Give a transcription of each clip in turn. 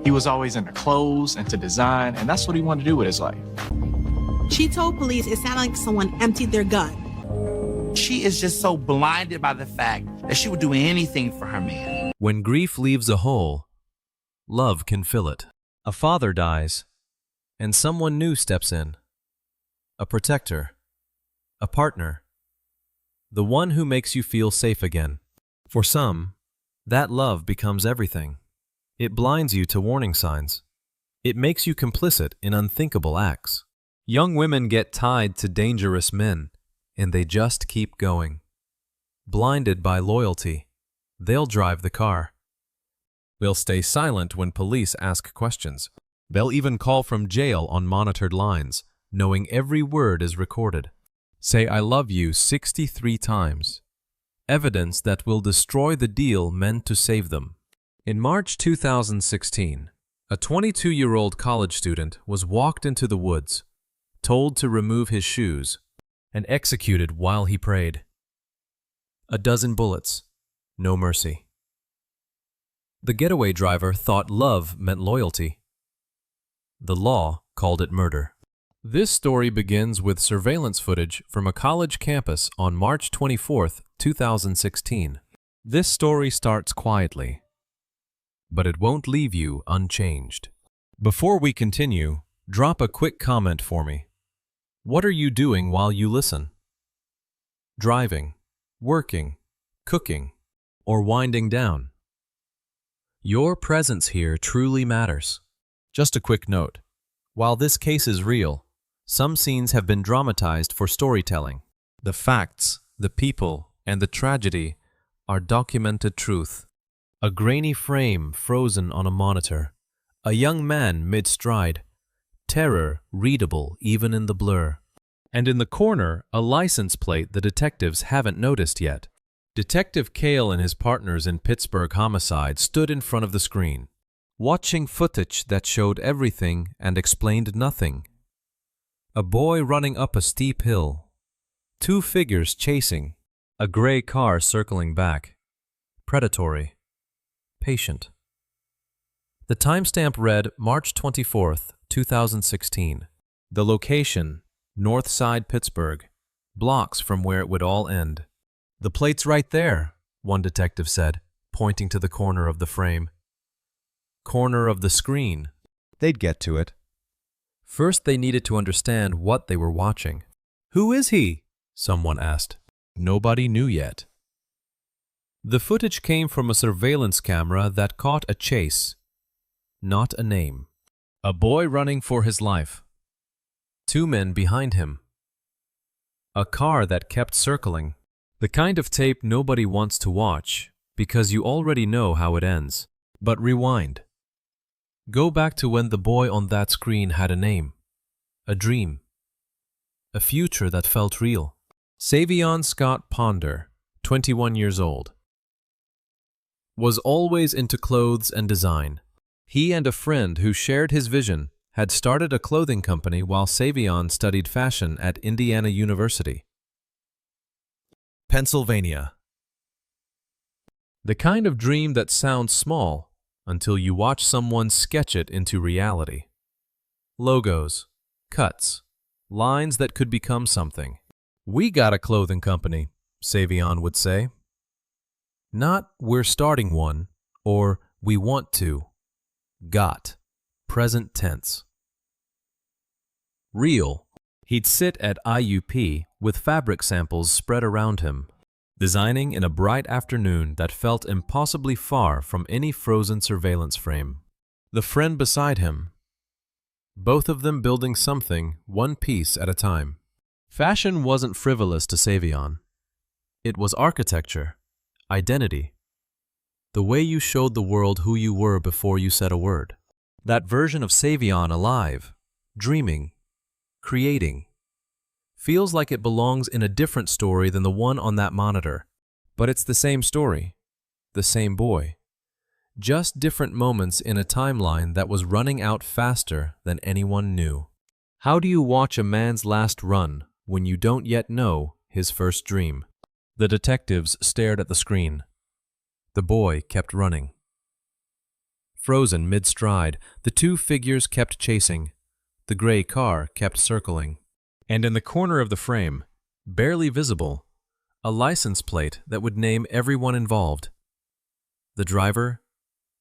He was always into clothes and to design, and that's what he wanted to do with his life. She told police it sounded like someone emptied their gun. She is just so blinded by the fact that she would do anything for her man. When grief leaves a hole, love can fill it. A father dies, and someone new steps in. A protector, a partner, the one who makes you feel safe again. For some, that love becomes everything. It blinds you to warning signs. It makes you complicit in unthinkable acts. Young women get tied to dangerous men, and they just keep going. Blinded by loyalty, they'll drive the car. They'll stay silent when police ask questions. They'll even call from jail on monitored lines, knowing every word is recorded. Say "I love you" 63 times. Evidence that will destroy the deal meant to save them. In March 2016, a 22-year-old college student was walked into the woods, told to remove his shoes, and executed while he prayed. A dozen bullets, no mercy. The getaway driver thought love meant loyalty. The law called it murder. This story begins with surveillance footage from a college campus on March 24, 2016. This story starts quietly, but it won't leave you unchanged. Before we continue, drop a quick comment for me. What are you doing while you listen? Driving, working, cooking, or winding down? Your presence here truly matters. Just a quick note. While this case is real, some scenes have been dramatized for storytelling. The facts, the people, and the tragedy are documented truth. A grainy frame frozen on a monitor. A young man mid-stride. Terror readable even in the blur. And in the corner, a license plate the detectives haven't noticed yet. Detective Cale and his partners in Pittsburgh Homicide stood in front of the screen, watching footage that showed everything and explained nothing. A boy running up a steep hill. Two figures chasing. A gray car circling back. Predatory. Patient. The timestamp read March 24th, 2016. The location, North Side, Pittsburgh, blocks from where it would all end. The plate's right there, one detective said, pointing to the corner of the frame. Corner of the screen. They'd get to it. First, they needed to understand what they were watching. Who is he? Someone asked. Nobody knew yet. The footage came from a surveillance camera that caught a chase, not a name. A boy running for his life. Two men behind him. A car that kept circling. The kind of tape nobody wants to watch because you already know how it ends. But rewind. Go back to when the boy on that screen had a name, a dream, a future that felt real. Savion Scott Ponder, 21 years old, was always into clothes and design. He and a friend who shared his vision had started a clothing company while Savion studied fashion at Indiana University. Pennsylvania. The kind of dream that sounds small until you watch someone sketch it into reality. Logos, cuts, lines that could become something. We got a clothing company, Savion would say. Not "we're starting one" or "we want to." Got, present tense. Real. He'd sit at IUP with fabric samples spread around him, designing in a bright afternoon that felt impossibly far from any frozen surveillance frame. The friend beside him. Both of them building something, one piece at a time. Fashion wasn't frivolous to Savion. It was architecture, identity. The way you showed the world who you were before you said a word. That version of Savion alive, dreaming, creating. Feels like it belongs in a different story than the one on that monitor. But it's the same story, the same boy. Just different moments in a timeline that was running out faster than anyone knew. How do you watch a man's last run when you don't yet know his first dream? The detectives stared at the screen. The boy kept running. Frozen mid-stride, the two figures kept chasing. The gray car kept circling. And in the corner of the frame, barely visible, a license plate that would name everyone involved. The driver,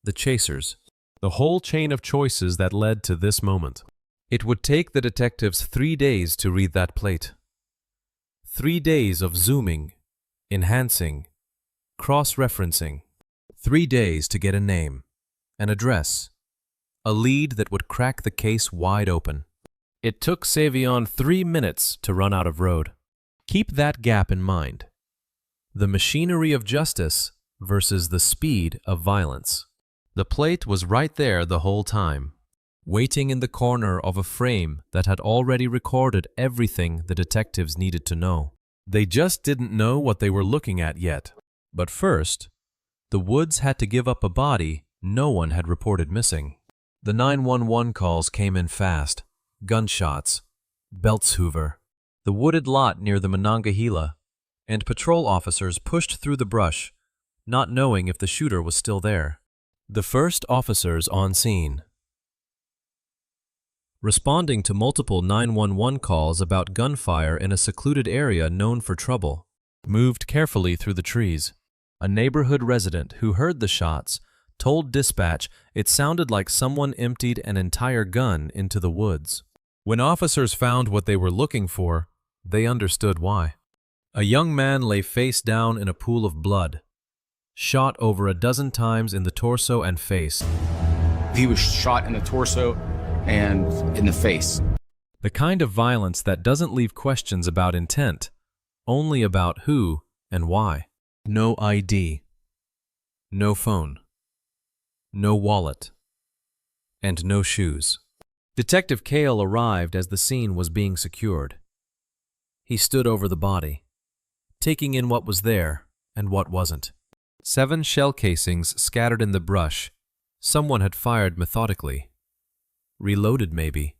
the chasers, the whole chain of choices that led to this moment. It would take the detectives 3 days to read that plate. 3 days of zooming, enhancing, cross-referencing. 3 days to get a name, an address, a lead that would crack the case wide open. It took Savion 3 minutes to run out of road. Keep that gap in mind. The machinery of justice versus the speed of violence. The plate was right there the whole time, waiting in the corner of a frame that had already recorded everything the detectives needed to know. They just didn't know what they were looking at yet. But first, the Woods had to give up a body no one had reported missing. The 911 calls came in fast. Gunshots, belts hoover, the wooded lot near the Monongahela, and patrol officers pushed through the brush, not knowing if the shooter was still there. The first officers on scene, responding to multiple 911 calls about gunfire in a secluded area known for trouble, moved carefully through the trees. A neighborhood resident who heard the shots told dispatch it sounded like someone emptied an entire gun into the woods. When officers found what they were looking for, they understood why. A young man lay face down in a pool of blood, shot over a dozen times in the torso and face. He was shot in the torso and in the face. The kind of violence that doesn't leave questions about intent, only about who and why. No ID, no phone, no wallet, and no shoes. Detective Cale arrived as the scene was being secured. He stood over the body, taking in what was there and what wasn't. 7 shell casings scattered in the brush. Someone had fired methodically. Reloaded maybe.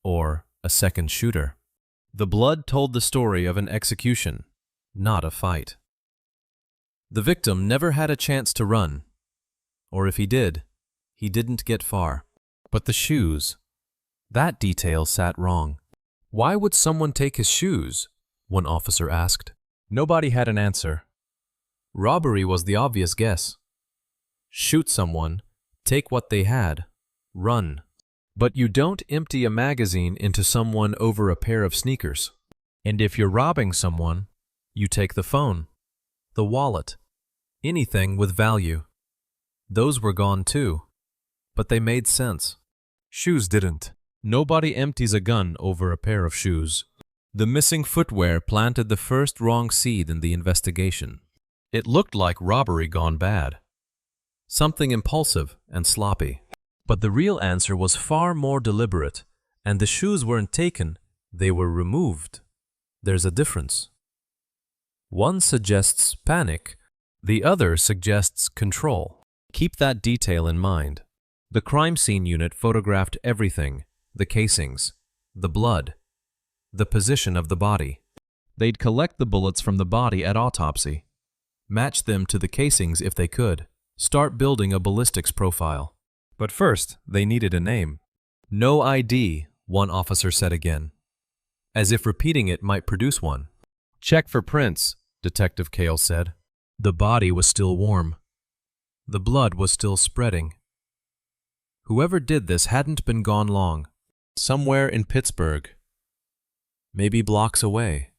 Or a second shooter. The blood told the story of an execution, not a fight. The victim never had a chance to run. Or if he did, he didn't get far. But the shoes, that detail sat wrong. Why would someone take his shoes? One officer asked. Nobody had an answer. Robbery was the obvious guess. Shoot someone, take what they had, run. But you don't empty a magazine into someone over a pair of sneakers. And if you're robbing someone, you take the phone, the wallet, anything with value. Those were gone too, but they made sense. Shoes didn't. Nobody empties a gun over a pair of shoes. The missing footwear planted the first wrong seed in the investigation. It looked like robbery gone bad. Something impulsive and sloppy. But the real answer was far more deliberate, and the shoes weren't taken, they were removed. There's a difference. One suggests panic, the other suggests control. Keep that detail in mind. The crime scene unit photographed everything, the casings, the blood, the position of the body. They'd collect the bullets from the body at autopsy, match them to the casings if they could, start building a ballistics profile. But first, they needed a name. No ID, one officer said again, as if repeating it might produce one. Check for prints, Detective Cale said. The body was still warm. The blood was still spreading. Whoever did this hadn't been gone long. Somewhere in Pittsburgh. Maybe blocks away.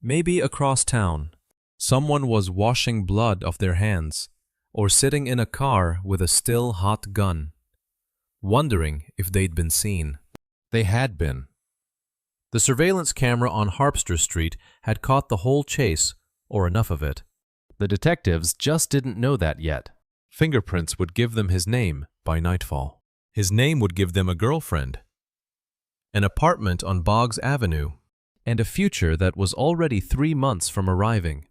Maybe across town. Someone was washing blood off their hands, or sitting in a car with a still hot gun, wondering if they'd been seen. They had been. The surveillance camera on Harpster Street had caught the whole chase, or enough of it. The detectives just didn't know that yet. Fingerprints would give them his name by nightfall. His name would give them a girlfriend, an apartment on Boggs Avenue, and a future that was already 3 months from arriving,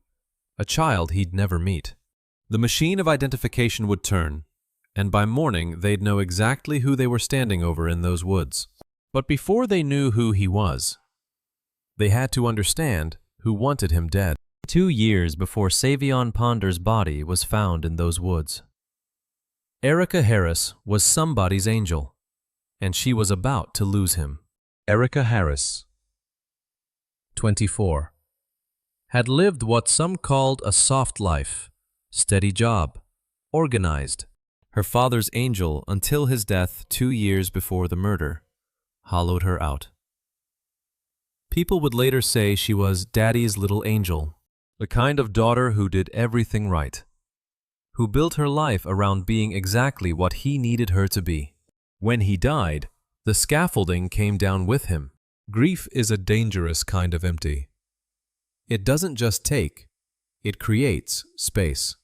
a child he'd never meet. The machine of identification would turn, and by morning they'd know exactly who they were standing over in those woods. But before they knew who he was, they had to understand who wanted him dead. 2 years before Savion Ponder's body was found in those woods. Erica Harris was somebody's angel, and she was about to lose him. Erica Harris, 24, had lived what some called a soft life, steady job, organized. Her father's angel until his death 2 years before the murder hollowed her out. People would later say she was Daddy's little angel, the kind of daughter who did everything right, who built her life around being exactly what he needed her to be. When he died, the scaffolding came down with him. Grief is a dangerous kind of empty. It doesn't just take, it creates space.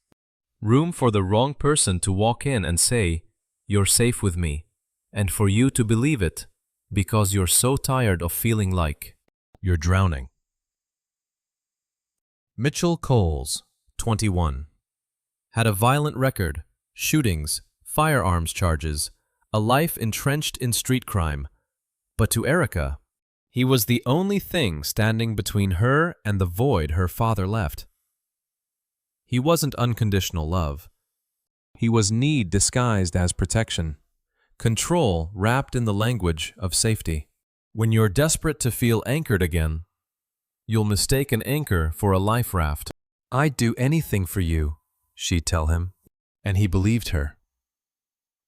Room for the wrong person to walk in and say, "You're safe with me," and for you to believe it because you're so tired of feeling like you're drowning. Mitchell Coles, 21, had a violent record, shootings, firearms charges, a life entrenched in street crime. But to Erica, he was the only thing standing between her and the void her father left. He wasn't unconditional love. He was need disguised as protection, control wrapped in the language of safety. When you're desperate to feel anchored again, you'll mistake an anchor for a life raft. "I'd do anything for you," she'd tell him, and he believed her.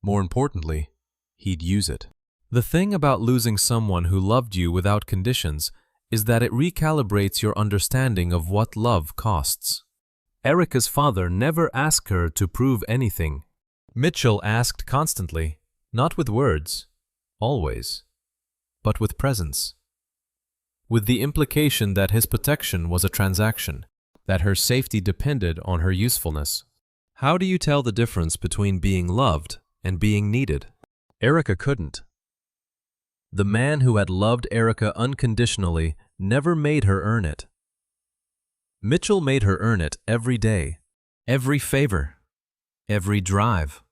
More importantly, he'd use it. The thing about losing someone who loved you without conditions is that it recalibrates your understanding of what love costs. Erica's father never asked her to prove anything. Mitchell asked constantly, not with words, always, but with presence. With the implication that his protection was a transaction, that her safety depended on her usefulness. How do you tell the difference between being loved and being needed? Erica couldn't. The man who had loved Erica unconditionally never made her earn it. Mitchell made her earn it every day, every favor, every drive.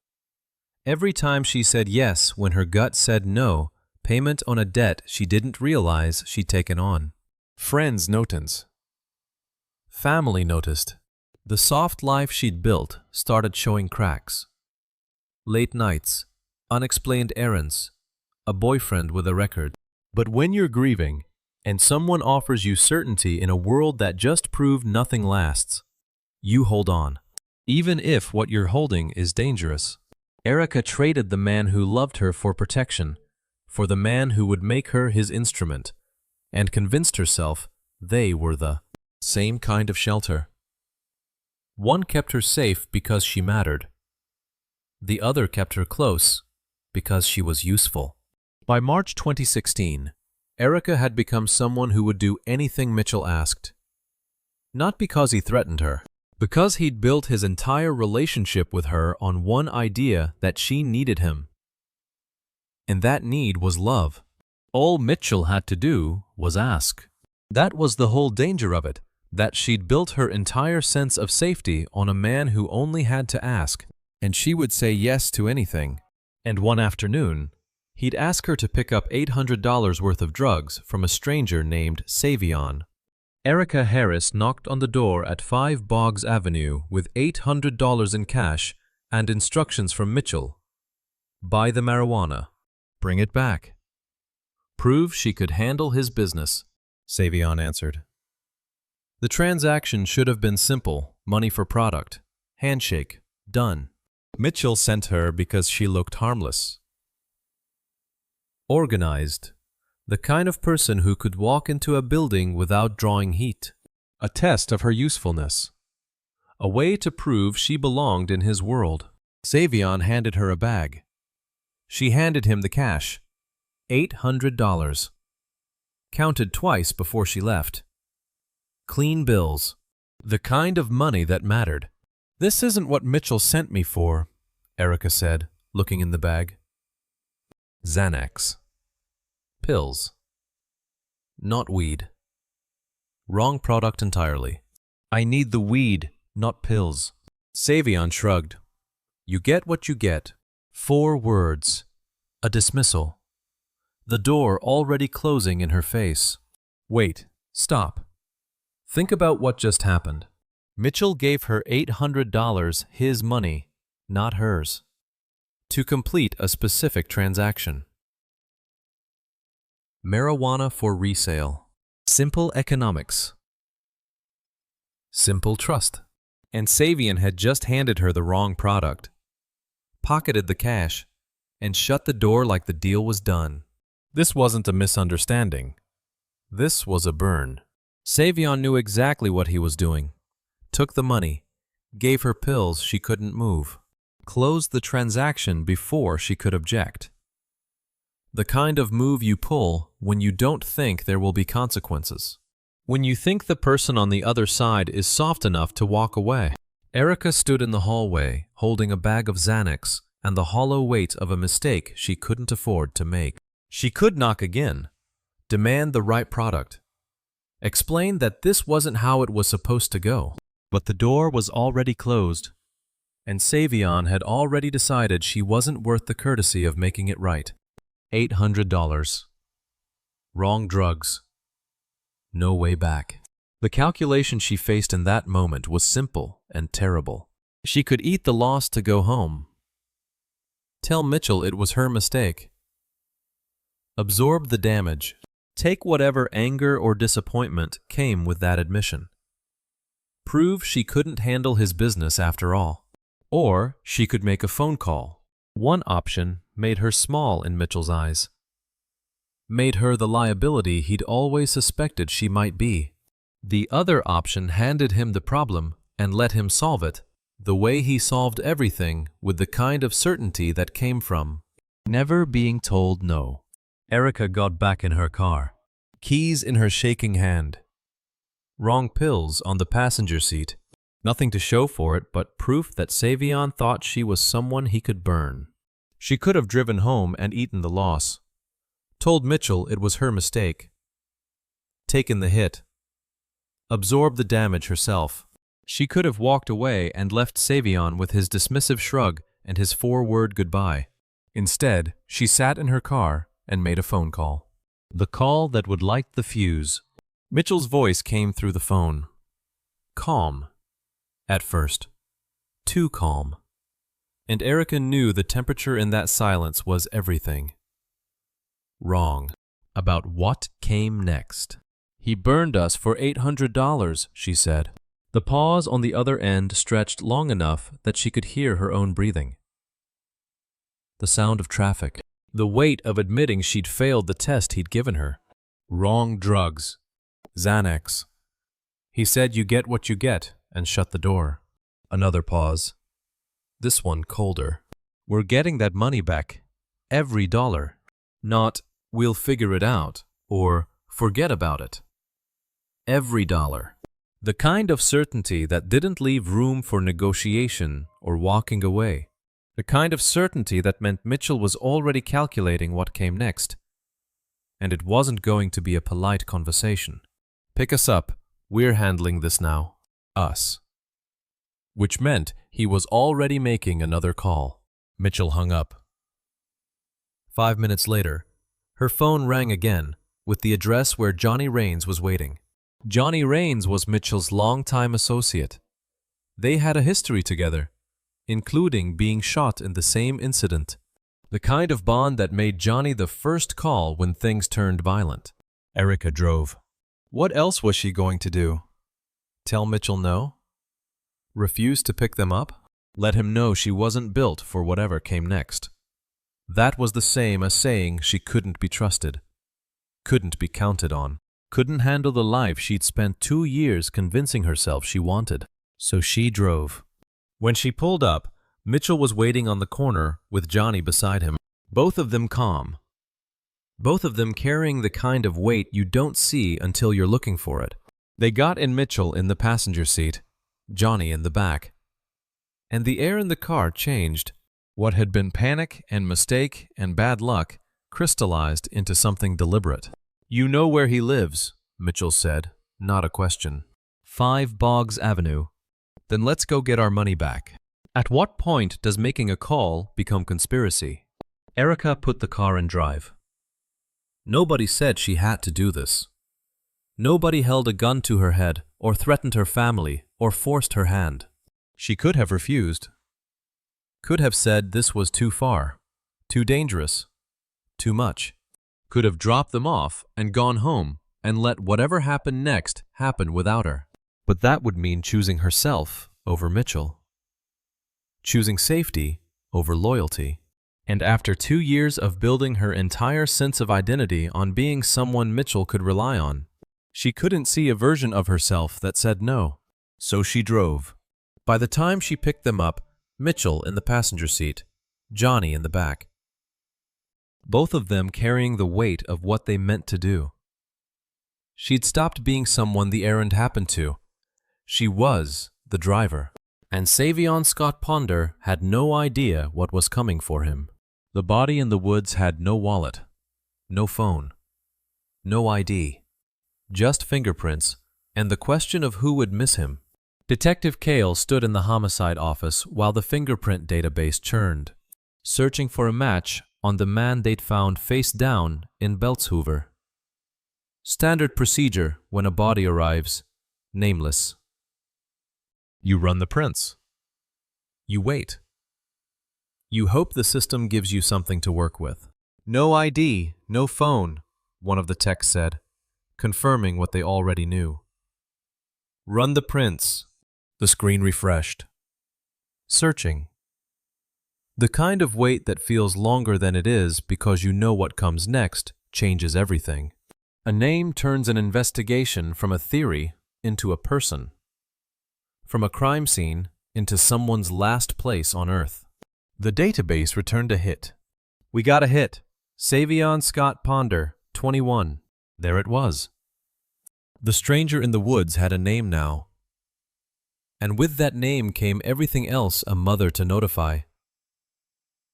Every time she said yes when her gut said no, payment on a debt she didn't realize she'd taken on. Friends noticed. Family noticed. The soft life she'd built started showing cracks. Late nights, unexplained errands, a boyfriend with a record. But when you're grieving, and someone offers you certainty in a world that just proved nothing lasts, you hold on, even if what you're holding is dangerous. Erica traded the man who loved her for protection, for the man who would make her his instrument, and convinced herself they were the same kind of shelter. One kept her safe because she mattered. The other kept her close because she was useful. By March 2016, Erica had become someone who would do anything Mitchell asked. Not because he threatened her, because he'd built his entire relationship with her on one idea that she needed him. And that need was love. All Mitchell had to do was ask. That was the whole danger of it, that she'd built her entire sense of safety on a man who only had to ask, and she would say yes to anything. And one afternoon, he'd ask her to pick up $800 worth of drugs from a stranger named Savion. Erica Harris knocked on the door at 5 Boggs Avenue with $800 in cash and instructions from Mitchell. Buy the marijuana. Bring it back. Prove she could handle his business, Savion answered. The transaction should have been simple, money for product. Handshake. Done. Mitchell sent her because she looked harmless. Organized. The kind of person who could walk into a building without drawing heat. A test of her usefulness. A way to prove she belonged in his world. Savion handed her a bag. She handed him the cash. $800. Counted twice before she left. Clean bills. The kind of money that mattered. "This isn't what Mitchell sent me for," Erica said, looking in the bag. Xanax. Pills. Not weed. Wrong product entirely. "I need the weed, not pills." Savion shrugged. "You get what you get." 4 words. A dismissal. The door already closing in her face. Wait. Stop. Think about what just happened. Mitchell gave her $800, his money, not hers. to complete a specific transaction. Marijuana for resale. Simple economics. Simple trust. And Savion had just handed her the wrong product, pocketed the cash, and shut the door like the deal was done. This wasn't a misunderstanding. This was a burn. Savion knew exactly what he was doing. Took the money, gave her pills she couldn't move, closed the transaction before she could object. The kind of move you pull when you don't think there will be consequences. When you think the person on the other side is soft enough to walk away. Erica stood in the hallway, holding a bag of Xanax and the hollow weight of a mistake she couldn't afford to make. She could knock again, demand the right product, explain that this wasn't how it was supposed to go. But the door was already closed, and Savion had already decided she wasn't worth the courtesy of making it right. $800. Wrong drugs. No way back. The calculation she faced in that moment was simple and terrible. She could eat the loss to go home. Tell Mitchell it was her mistake. Absorb the damage. Take whatever anger or disappointment came with that admission. Prove she couldn't handle his business after all. Or she could make a phone call. One option made her small in Mitchell's eyes. Made her the liability he'd always suspected she might be. The other option handed him the problem and let him solve it, the way he solved everything, with the kind of certainty that came from never being told no. Erica got back in her car, keys in her shaking hand. Wrong pills on the passenger seat. Nothing to show for it but proof that Savion thought she was someone he could burn. She could have driven home and eaten the loss. Told Mitchell it was her mistake. Taken the hit. Absorbed the damage herself. She could have walked away and left Savion with his dismissive shrug and his 4-word goodbye. Instead, she sat in her car and made a phone call. The call that would light the fuse. Mitchell's voice came through the phone. Calm. At first. Too calm. And Erica knew the temperature in that silence was everything. Wrong. About what came next. He burned us for $800, she said. The pause on the other end stretched long enough that she could hear her own breathing. The sound of traffic. The weight of admitting she'd failed the test he'd given her. Wrong drugs. Xanax. He said you get what you get and shut the door. Another pause. This one colder. We're getting that money back. Every dollar. Not, we'll figure it out, or forget about it. Every dollar. The kind of certainty that didn't leave room for negotiation or walking away. The kind of certainty that meant Mitchell was already calculating what came next. And it wasn't going to be a polite conversation. Pick us up. We're handling this now. Us. Which meant he was already making another call. Mitchell hung up. 5 minutes later, her phone rang again with the address where Johnny Rains was waiting. Johnny Rains was Mitchell's longtime associate. They had a history together, including being shot in the same incident. The kind of bond that made Johnny the first call when things turned violent. Erica drove. What else was she going to do? Tell Mitchell no? Refuse to pick them up? Let him know she wasn't built for whatever came next. That was the same as saying she couldn't be trusted, couldn't be counted on, couldn't handle the life she'd spent 2 years convincing herself she wanted. So she drove. When she pulled up, Mitchell was waiting on the corner with Johnny beside him, both of them calm. Both of them carrying the kind of weight you don't see until you're looking for it. They got in Mitchell in the passenger seat, Johnny in the back. And the air in the car changed. What had been panic and mistake and bad luck crystallized into something deliberate. You know where he lives, Mitchell said, not a question. 5 Boggs Avenue. Then let's go get our money back. At what point does making a call become conspiracy? Erica put the car in drive. Nobody said she had to do this. Nobody held a gun to her head or threatened her family or forced her hand. She could have refused. Could have said this was too far, too dangerous, too much. Could have dropped them off and gone home and let whatever happened next happen without her. But that would mean choosing herself over Mitchell. Choosing safety over loyalty. And after 2 years of building her entire sense of identity on being someone Mitchell could rely on, she couldn't see a version of herself that said no. So she drove. By the time she picked them up, Mitchell in the passenger seat, Johnny in the back. Both of them carrying the weight of what they meant to do. She'd stopped being someone the errand happened to. She was the driver. And Savion Scott Ponder had no idea what was coming for him. The body in the woods had no wallet, no phone, no ID, just fingerprints and the question of who would miss him. Detective Cale stood in the homicide office while the fingerprint database churned, searching for a match on the man they'd found face down in Beltshoover. Standard procedure when a body arrives, nameless. You run the prints. You wait. You hope the system gives you something to work with. No ID, no phone, one of the techs said, confirming what they already knew. Run the prints. The screen refreshed. Searching. The kind of wait that feels longer than it is because you know what comes next changes everything. A name turns an investigation from a theory into a person. From a crime scene into someone's last place on Earth. The database returned a hit. We got a hit. Savion Scott Ponder, 21. There it was. The stranger in the woods had a name now. And with that name came everything else a mother to notify.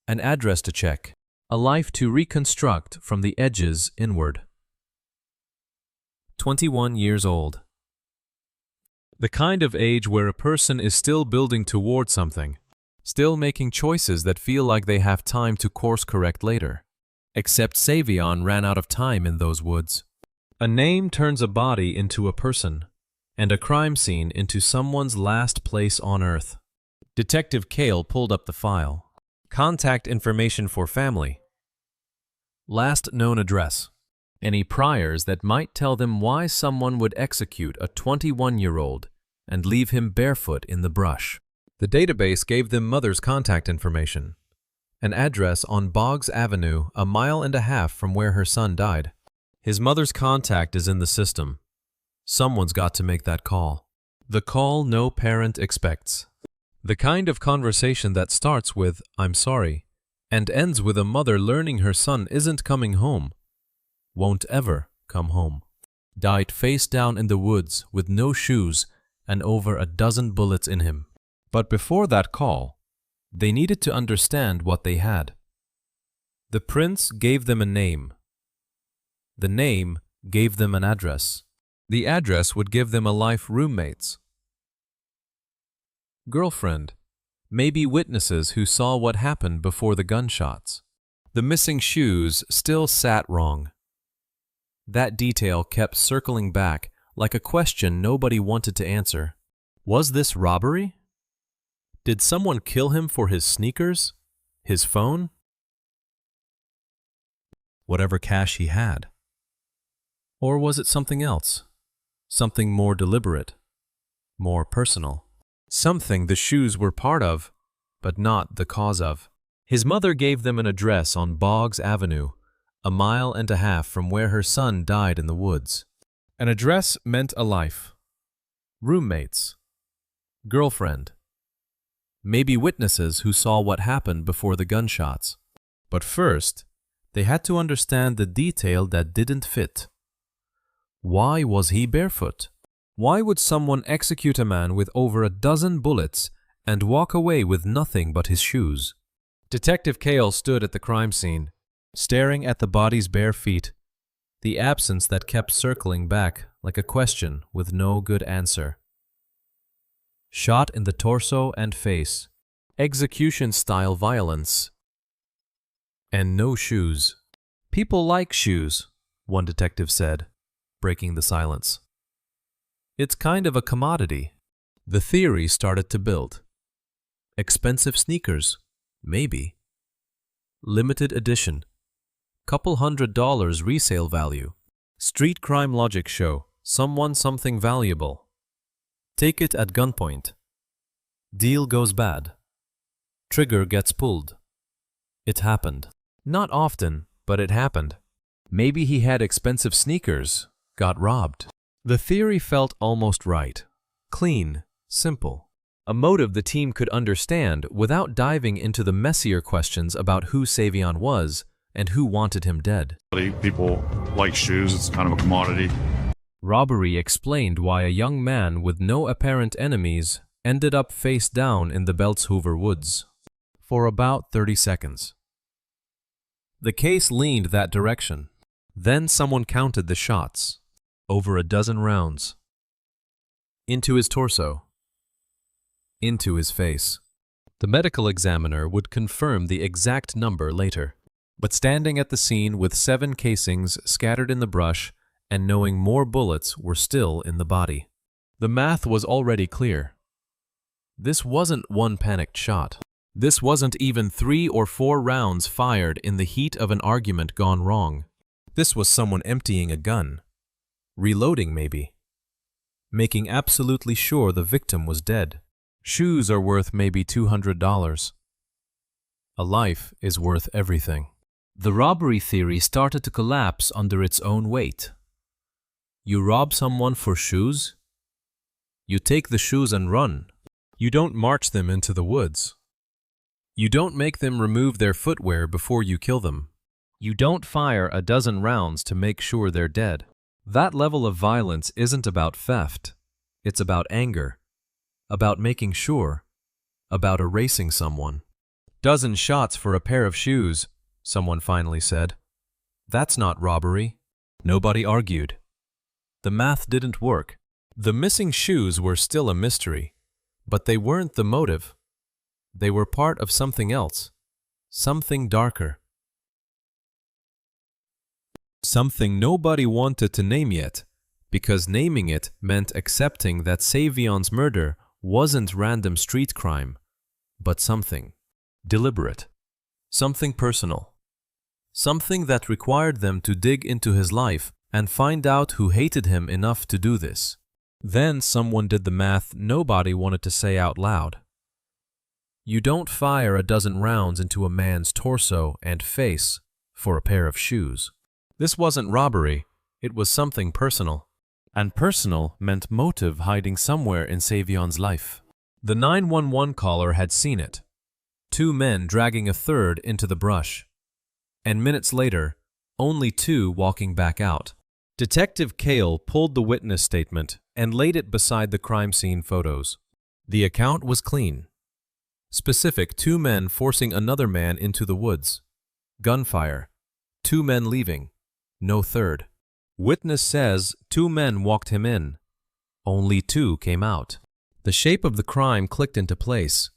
An address to check. A life to reconstruct from the edges inward. 21 years old. The kind of age where a person is still building toward something, still making choices that feel like they have time to course correct later. Except Savion ran out of time in those woods. A name turns a body into a person, and a crime scene into someone's last place on Earth. Detective Cale pulled up the file. Contact information for family. Last known address. Any priors that might tell them why someone would execute a 21-year-old and leave him barefoot in the brush. The database gave them mother's contact information. An address on Boggs Avenue, a mile and a half from where her son died. His mother's contact is in the system. Someone's got to make that call. The call no parent expects. The kind of conversation that starts with, "I'm sorry," and ends with a mother learning her son isn't coming home. Won't ever come home. Died face down in the woods with no shoes and over a dozen bullets in him. But before that call, they needed to understand what they had. The prince gave them a name. The name gave them an address. The address would give them a life roommates. Girlfriend. Maybe witnesses who saw what happened before the gunshots. The missing shoes still sat wrong. That detail kept circling back like a question nobody wanted to answer. Was this robbery? Did someone kill him for his sneakers? His phone? Whatever cash he had. Or was it something else? Something more deliberate, more personal. Something the shoes were part of, but not the cause of. His mother gave them an address on Boggs Avenue, a mile and a half from where her son died in the woods. An address meant a life. Roommates. Girlfriend. Maybe witnesses who saw what happened before the gunshots. But first, they had to understand the detail that didn't fit. Why was he barefoot? Why would someone execute a man with over a dozen bullets and walk away with nothing but his shoes? Detective Cale stood at the crime scene, staring at the body's bare feet, the absence that kept circling back like a question with no good answer. Shot in the torso and face, execution-style violence, and no shoes. People like shoes, one detective said, breaking the silence. It's kind of a commodity. The theory started to build. Expensive sneakers, Maybe. Limited edition. Couple $100 resale value. Street crime logic show. Someone something valuable. Take it at gunpoint. Deal goes bad. Trigger gets pulled. It happened. Not often, but it happened. Maybe he had expensive sneakers, got robbed. The theory felt almost right. Clean, simple. A motive the team could understand without diving into the messier questions about who Savion was and who wanted him dead. People like shoes, it's kind of a commodity. Robbery explained why a young man with no apparent enemies ended up face down in the Beltshoover woods. For about 30 seconds. The case leaned that direction. Then someone counted the shots. Over a dozen rounds. Into his torso. Into his face. The medical examiner would confirm the exact number later. But standing at the scene with 7 casings scattered in the brush and knowing more bullets were still in the body, the math was already clear. This wasn't one panicked shot. This wasn't even 3 or 4 rounds fired in the heat of an argument gone wrong. This was someone emptying a gun. Reloading, maybe. Making absolutely sure the victim was dead. Shoes are worth maybe $200. A life is worth everything. The robbery theory started to collapse under its own weight. You rob someone for shoes? You take the shoes and run. You don't march them into the woods. You don't make them remove their footwear before you kill them. You don't fire a dozen rounds to make sure they're dead. That level of violence isn't about theft. It's about anger. About making sure. About erasing someone. Dozen shots for a pair of shoes, someone finally said. That's not robbery. Nobody argued. The math didn't work. The missing shoes were still a mystery, but they weren't the motive. They were part of something else. Something darker. Something nobody wanted to name yet, because naming it meant accepting that Savion's murder wasn't random street crime, but something deliberate, something personal, something that required them to dig into his life and find out who hated him enough to do this. Then someone did the math nobody wanted to say out loud. You don't fire a dozen rounds into a man's torso and face for a pair of shoes. This wasn't robbery, it was something personal. And personal meant motive hiding somewhere in Savion's life. The 911 caller had seen it. 2 men dragging a third into the brush. And minutes later, only 2 walking back out. Detective Cale pulled the witness statement and laid it beside the crime scene photos. The account was clean. Specific: 2 men forcing another man into the woods. Gunfire. 2 men leaving. No third. Witness says 2 men walked him in. Only 2 came out. The shape of the crime clicked into place.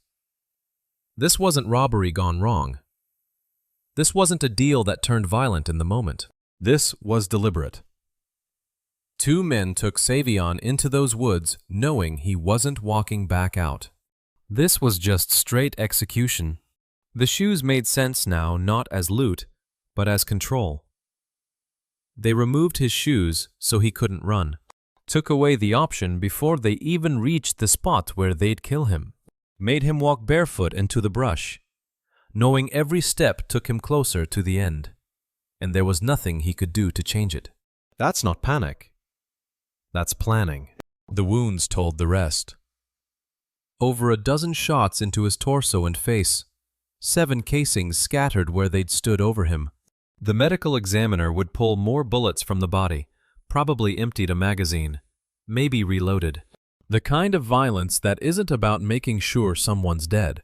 This wasn't robbery gone wrong. This wasn't a deal that turned violent in the moment. This was deliberate. 2 men took Savion into those woods knowing he wasn't walking back out. This was just straight execution. The shoes made sense now not as loot, but as control. They removed his shoes so he couldn't run. Took away the option before they even reached the spot where they'd kill him. Made him walk barefoot into the brush, knowing every step took him closer to the end, and there was nothing he could do to change it. That's not panic. That's planning. The wounds told the rest. Over a dozen shots into his torso and face, 7 casings scattered where they'd stood over him. The medical examiner would pull more bullets from the body, probably emptied a magazine, maybe reloaded. The kind of violence that isn't about making sure someone's dead.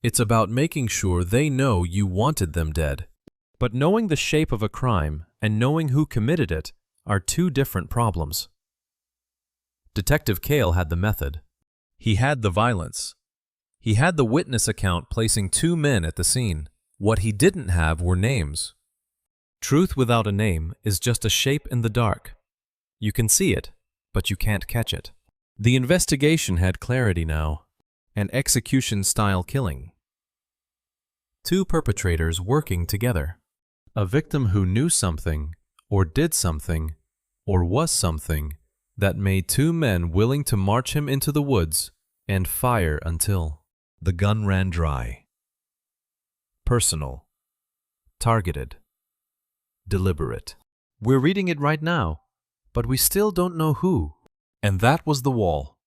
It's about making sure they know you wanted them dead. But knowing the shape of a crime and knowing who committed it are 2 different problems. Detective Cale had the method. He had the violence. He had the witness account placing 2 men at the scene. What he didn't have were names. Truth without a name is just a shape in the dark. You can see it, but you can't catch it. The investigation had clarity now, an execution-style killing. Two perpetrators working together. A victim who knew something, or did something, or was something that made two men willing to march him into the woods and fire until the gun ran dry. Personal. Targeted. Deliberate. We're reading it right now, but we still don't know who. And that was the wall.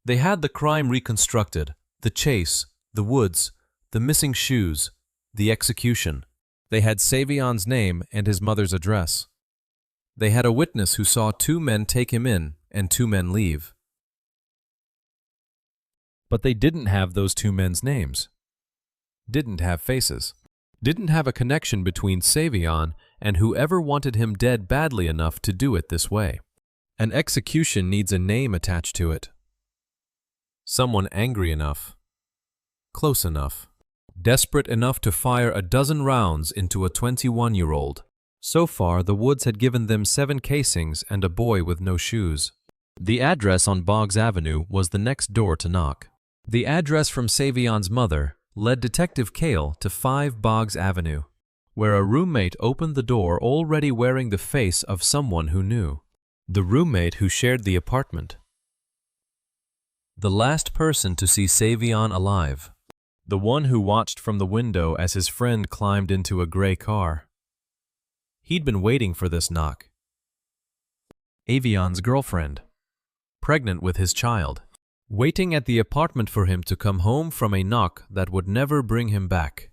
They had the crime reconstructed, the chase, the woods, the missing shoes, the execution. They had Savion's name and his mother's address. They had a witness who saw two men take him in and two men leave. But they didn't have those two men's names. Didn't have faces. Didn't have a connection between Savion and whoever wanted him dead badly enough to do it this way. An execution needs a name attached to it. Someone angry enough, close enough, desperate enough to fire a dozen rounds into a 21-year-old. So far, the woods had given them 7 casings and a boy with no shoes. The address on Boggs Avenue was the next door to knock. The address from Savion's mother led Detective Cale to 5 Boggs Avenue, where a roommate opened the door already wearing the face of someone who knew. The roommate who shared the apartment. The last person to see Savion alive. The one who watched from the window as his friend climbed into a gray car. He'd been waiting for this knock. Avion's girlfriend, pregnant with his child, waiting at the apartment for him to come home from a knock that would never bring him back.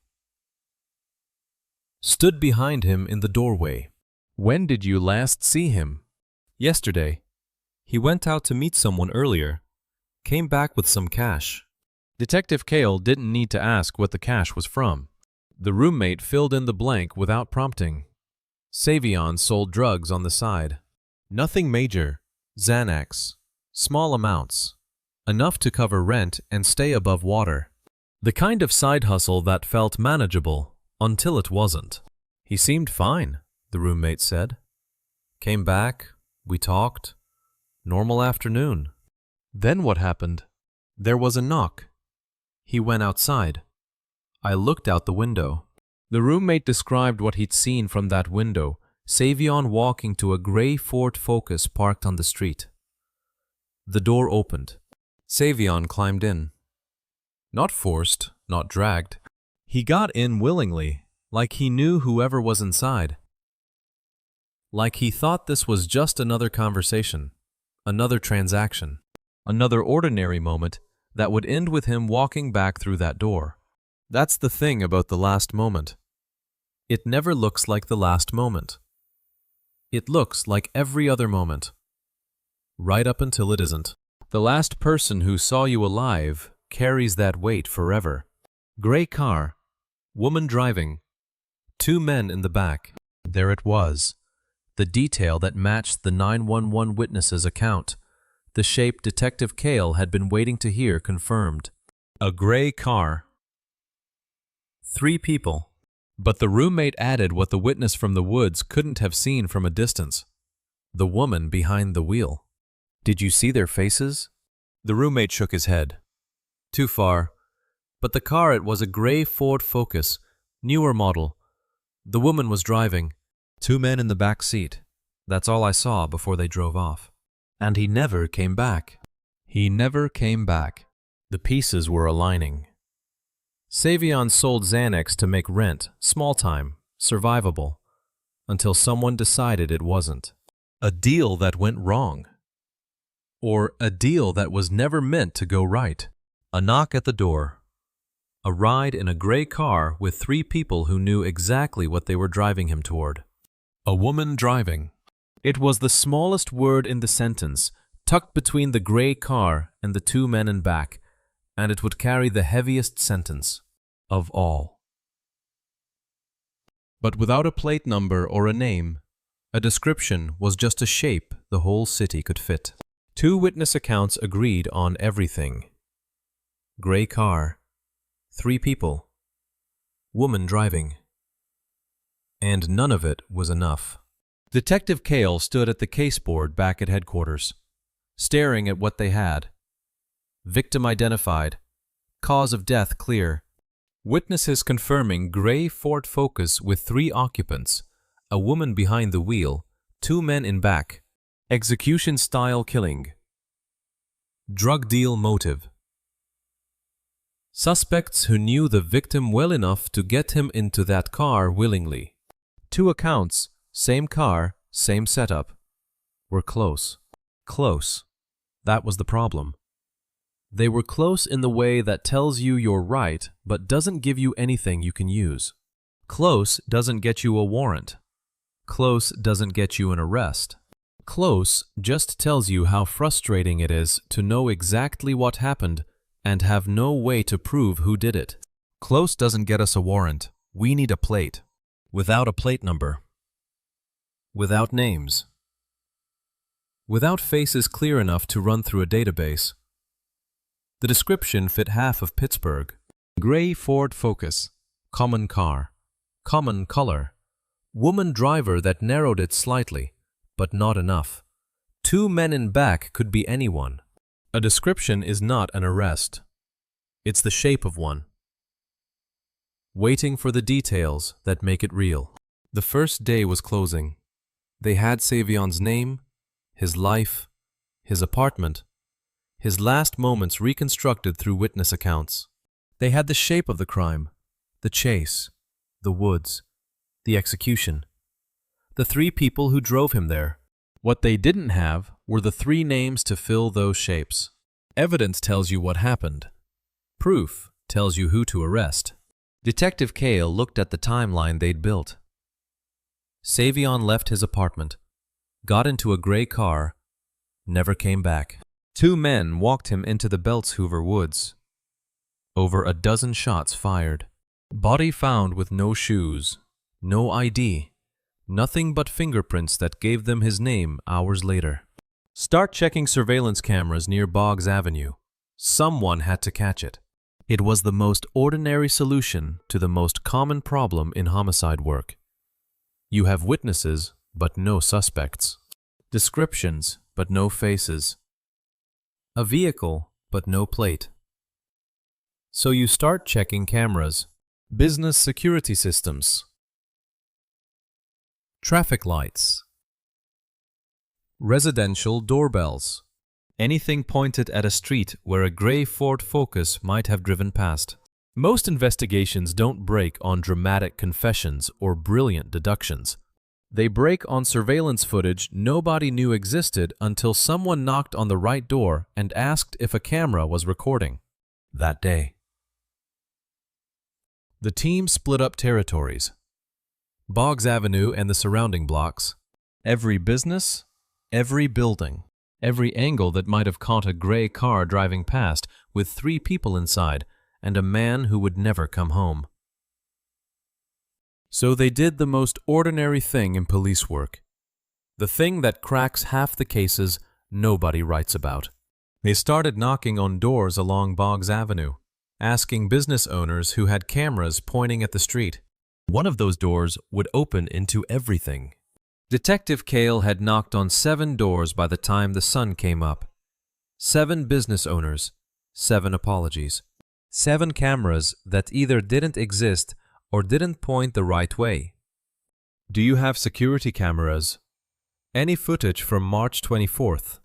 Stood behind him in the doorway. When did you last see him? Yesterday. He went out to meet someone earlier. Came back with some cash. Detective Cale didn't need to ask what the cash was from. The roommate filled in the blank without prompting. Savion sold drugs on the side. Nothing major. Xanax. Small amounts. Enough to cover rent and stay above water. The kind of side hustle that felt manageable until it wasn't. He seemed fine, the roommate said. Came back, we talked. Normal afternoon. Then what happened? There was a knock. He went outside. I looked out the window. The roommate described what he'd seen from that window, Savion walking to a gray Ford Focus parked on the street. The door opened. Savion climbed in. Not forced, not dragged. He got in willingly, like he knew whoever was inside. Like he thought this was just another conversation, another transaction, another ordinary moment that would end with him walking back through that door. That's the thing about the last moment. It never looks like the last moment. It looks like every other moment. Right up until it isn't. The last person who saw you alive carries that weight forever. Gray car, woman driving, 2 men in the back. There it was. The detail that matched the 911 witness's account. The shape Detective Cale had been waiting to hear confirmed. A gray car. 3 people. But the roommate added what the witness from the woods couldn't have seen from a distance. The woman behind the wheel. Did you see their faces? The roommate shook his head. Too far. But the car, it was a gray Ford Focus, newer model. The woman was driving. 2 men in the back seat. That's all I saw before they drove off. And he never came back. He never came back. The pieces were aligning. Savion sold Xanax to make rent, small time, survivable, until someone decided it wasn't. A deal that went wrong. Or a deal that was never meant to go right. A knock at the door. A ride in a gray car with 3 people who knew exactly what they were driving him toward. A woman driving. It was the smallest word in the sentence, tucked between the gray car and the 2 men in back, and it would carry the heaviest sentence of all. But without a plate number or a name, a description was just a shape the whole city could fit. 2 witness accounts agreed on everything. Gray car, 3 people, woman driving. And none of it was enough. Detective Cale stood at the caseboard back at headquarters, staring at what they had. Victim identified. Cause of death clear. Witnesses confirming gray Ford Focus with 3 occupants, a woman behind the wheel, 2 men in back. Execution-style killing. Drug deal motive. Suspects who knew the victim well enough to get him into that car willingly. 2 accounts, same car, same setup. Were close. Close. That was the problem. They were close in the way that tells you you're right, but doesn't give you anything you can use. Close doesn't get you a warrant. Close doesn't get you an arrest. Close just tells you how frustrating it is to know exactly what happened and have no way to prove who did it. Close doesn't get us a warrant. We need a plate. Without a plate number. Without names. Without faces clear enough to run through a database. The description fit half of Pittsburgh. Gray Ford Focus. Common car. Common color. Woman driver that narrowed it slightly, but not enough. 2 men in back could be anyone. A description is not an arrest. It's the shape of one. Waiting for the details that make it real. The first day was closing. They had Savion's name, his life, his apartment, his last moments reconstructed through witness accounts. They had the shape of the crime, the chase, the woods, the execution, the 3 people who drove him there. What they didn't have were the 3 names to fill those shapes. Evidence tells you what happened. Proof tells you who to arrest. Detective Cale looked at the timeline they'd built. Savion left his apartment, got into a gray car, never came back. 2 men walked him into the Beltshoover woods. Over a dozen shots fired. Body found with no shoes, no ID. Nothing but fingerprints that gave them his name hours later. Start checking surveillance cameras near Boggs Avenue. Someone had to catch it. It was the most ordinary solution to the most common problem in homicide work. You have witnesses, but no suspects. Descriptions, but no faces. A vehicle, but no plate. So you start checking cameras. Business security systems. Traffic lights. Residential doorbells. Anything pointed at a street where a gray Ford Focus might have driven past. Most investigations don't break on dramatic confessions or brilliant deductions. They break on surveillance footage nobody knew existed until someone knocked on the right door and asked if a camera was recording. That day. The team split up territories. Boggs Avenue and the surrounding blocks. Every business, every building, every angle that might have caught a gray car driving past with 3 people inside and a man who would never come home. So they did the most ordinary thing in police work. The thing that cracks half the cases nobody writes about. They started knocking on doors along Boggs Avenue, asking business owners who had cameras pointing at the street. One of those doors would open into everything. Detective Cale had knocked on 7 doors by the time the sun came up. 7 business owners, 7 apologies. 7 cameras that either didn't exist or didn't point the right way. Do you have security cameras? Any footage from March 24th?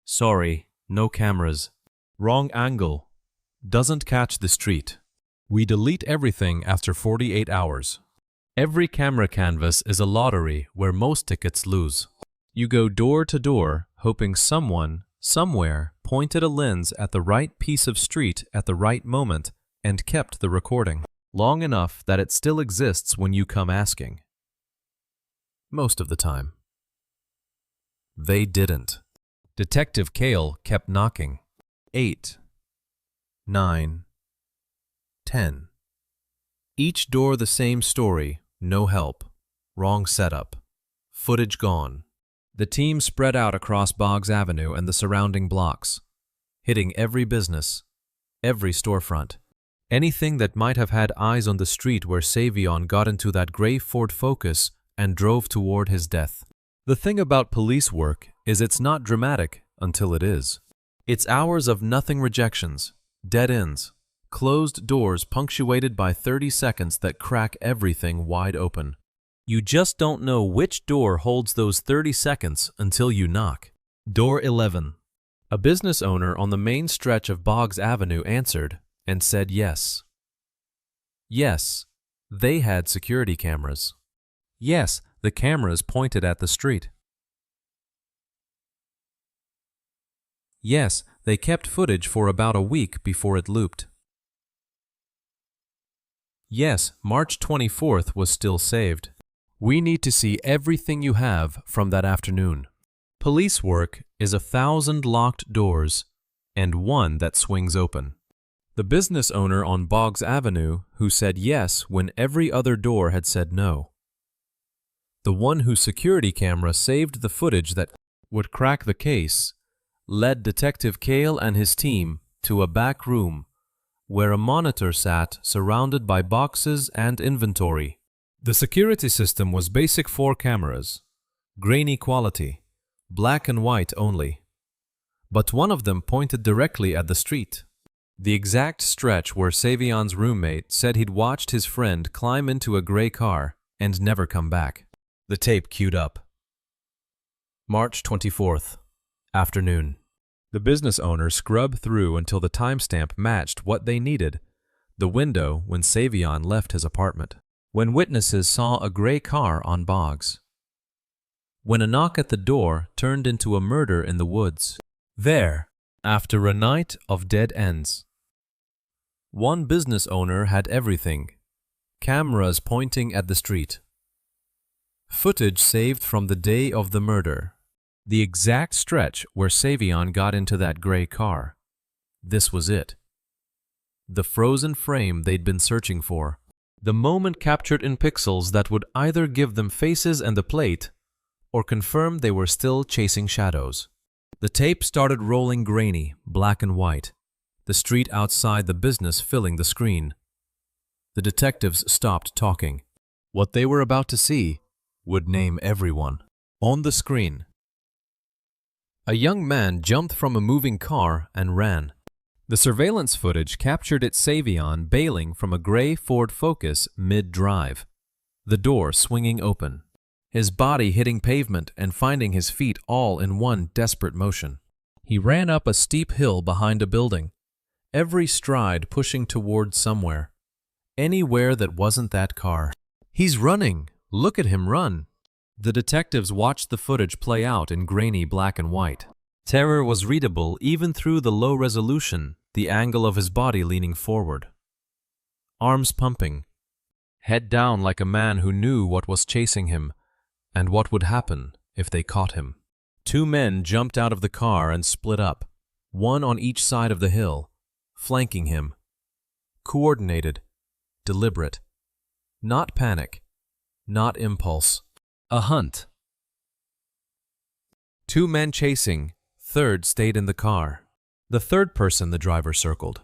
Sorry, no cameras. Wrong angle. Doesn't catch the street. We delete everything after 48 hours. Every camera canvas is a lottery where most tickets lose. You go door to door, hoping someone, somewhere, pointed a lens at the right piece of street at the right moment and kept the recording long enough that it still exists when you come asking. Most of the time. They didn't. Detective Cale kept knocking. 8, 9, 10. Each door the same story, no help, wrong setup, footage gone. The team spread out across Boggs Avenue and the surrounding blocks, hitting every business, every storefront, anything that might have had eyes on the street where Savion got into that gray Ford Focus and drove toward his death. The thing about police work is it's not dramatic until it is. It's hours of nothing rejections, dead ends, Closed doors punctuated by 30 seconds that crack everything wide open. You just don't know which door holds those 30 seconds until you knock. Door 11. A business owner on the main stretch of Boggs Avenue answered and said yes. Yes, they had security cameras. Yes, the cameras pointed at the street. Yes, they kept footage for about a week before it looped. Yes, March 24th was still saved. We need to see everything you have from that afternoon. Police work is 1,000 locked doors and one that swings open. The business owner on Boggs Avenue who said yes when every other door had said no. The one whose security camera saved the footage that would crack the case led Detective Cale and his team to a back room where a monitor sat surrounded by boxes and inventory. The security system was basic 4 cameras, grainy quality, black and white only. But one of them pointed directly at the street. The exact stretch where Savion's roommate said he'd watched his friend climb into a gray car and never come back. The tape queued up. March 24th, afternoon. The business owner scrubbed through until the timestamp matched what they needed, the window when Savion left his apartment. When witnesses saw a gray car on Boggs. When a knock at the door turned into a murder in the woods. There, after a night of dead ends. One business owner had everything. Cameras pointing at the street. Footage saved from the day of the murder. The exact stretch where Savion got into that gray car. This was it. The frozen frame they'd been searching for. The moment captured in pixels that would either give them faces and the plate or confirm they were still chasing shadows. The tape started rolling grainy, black and white, the street outside the business filling the screen. The detectives stopped talking. What they were about to see would name everyone. On the screen, a young man jumped from a moving car and ran. The surveillance footage captured it Savion bailing from a gray Ford Focus mid-drive, the door swinging open, his body hitting pavement and finding his feet all in one desperate motion. He ran up a steep hill behind a building, every stride pushing toward somewhere, anywhere that wasn't that car. He's running! Look at him run! The detectives watched the footage play out in grainy black and white. Terror was readable even through the low resolution, the angle of his body leaning forward. Arms pumping, head down like a man who knew what was chasing him and what would happen if they caught him. 2 men jumped out of the car and split up, one on each side of the hill, flanking him. Coordinated, deliberate. Not panic, not impulse. A hunt. 2 men chasing. Third stayed in the car. The third person the driver circled.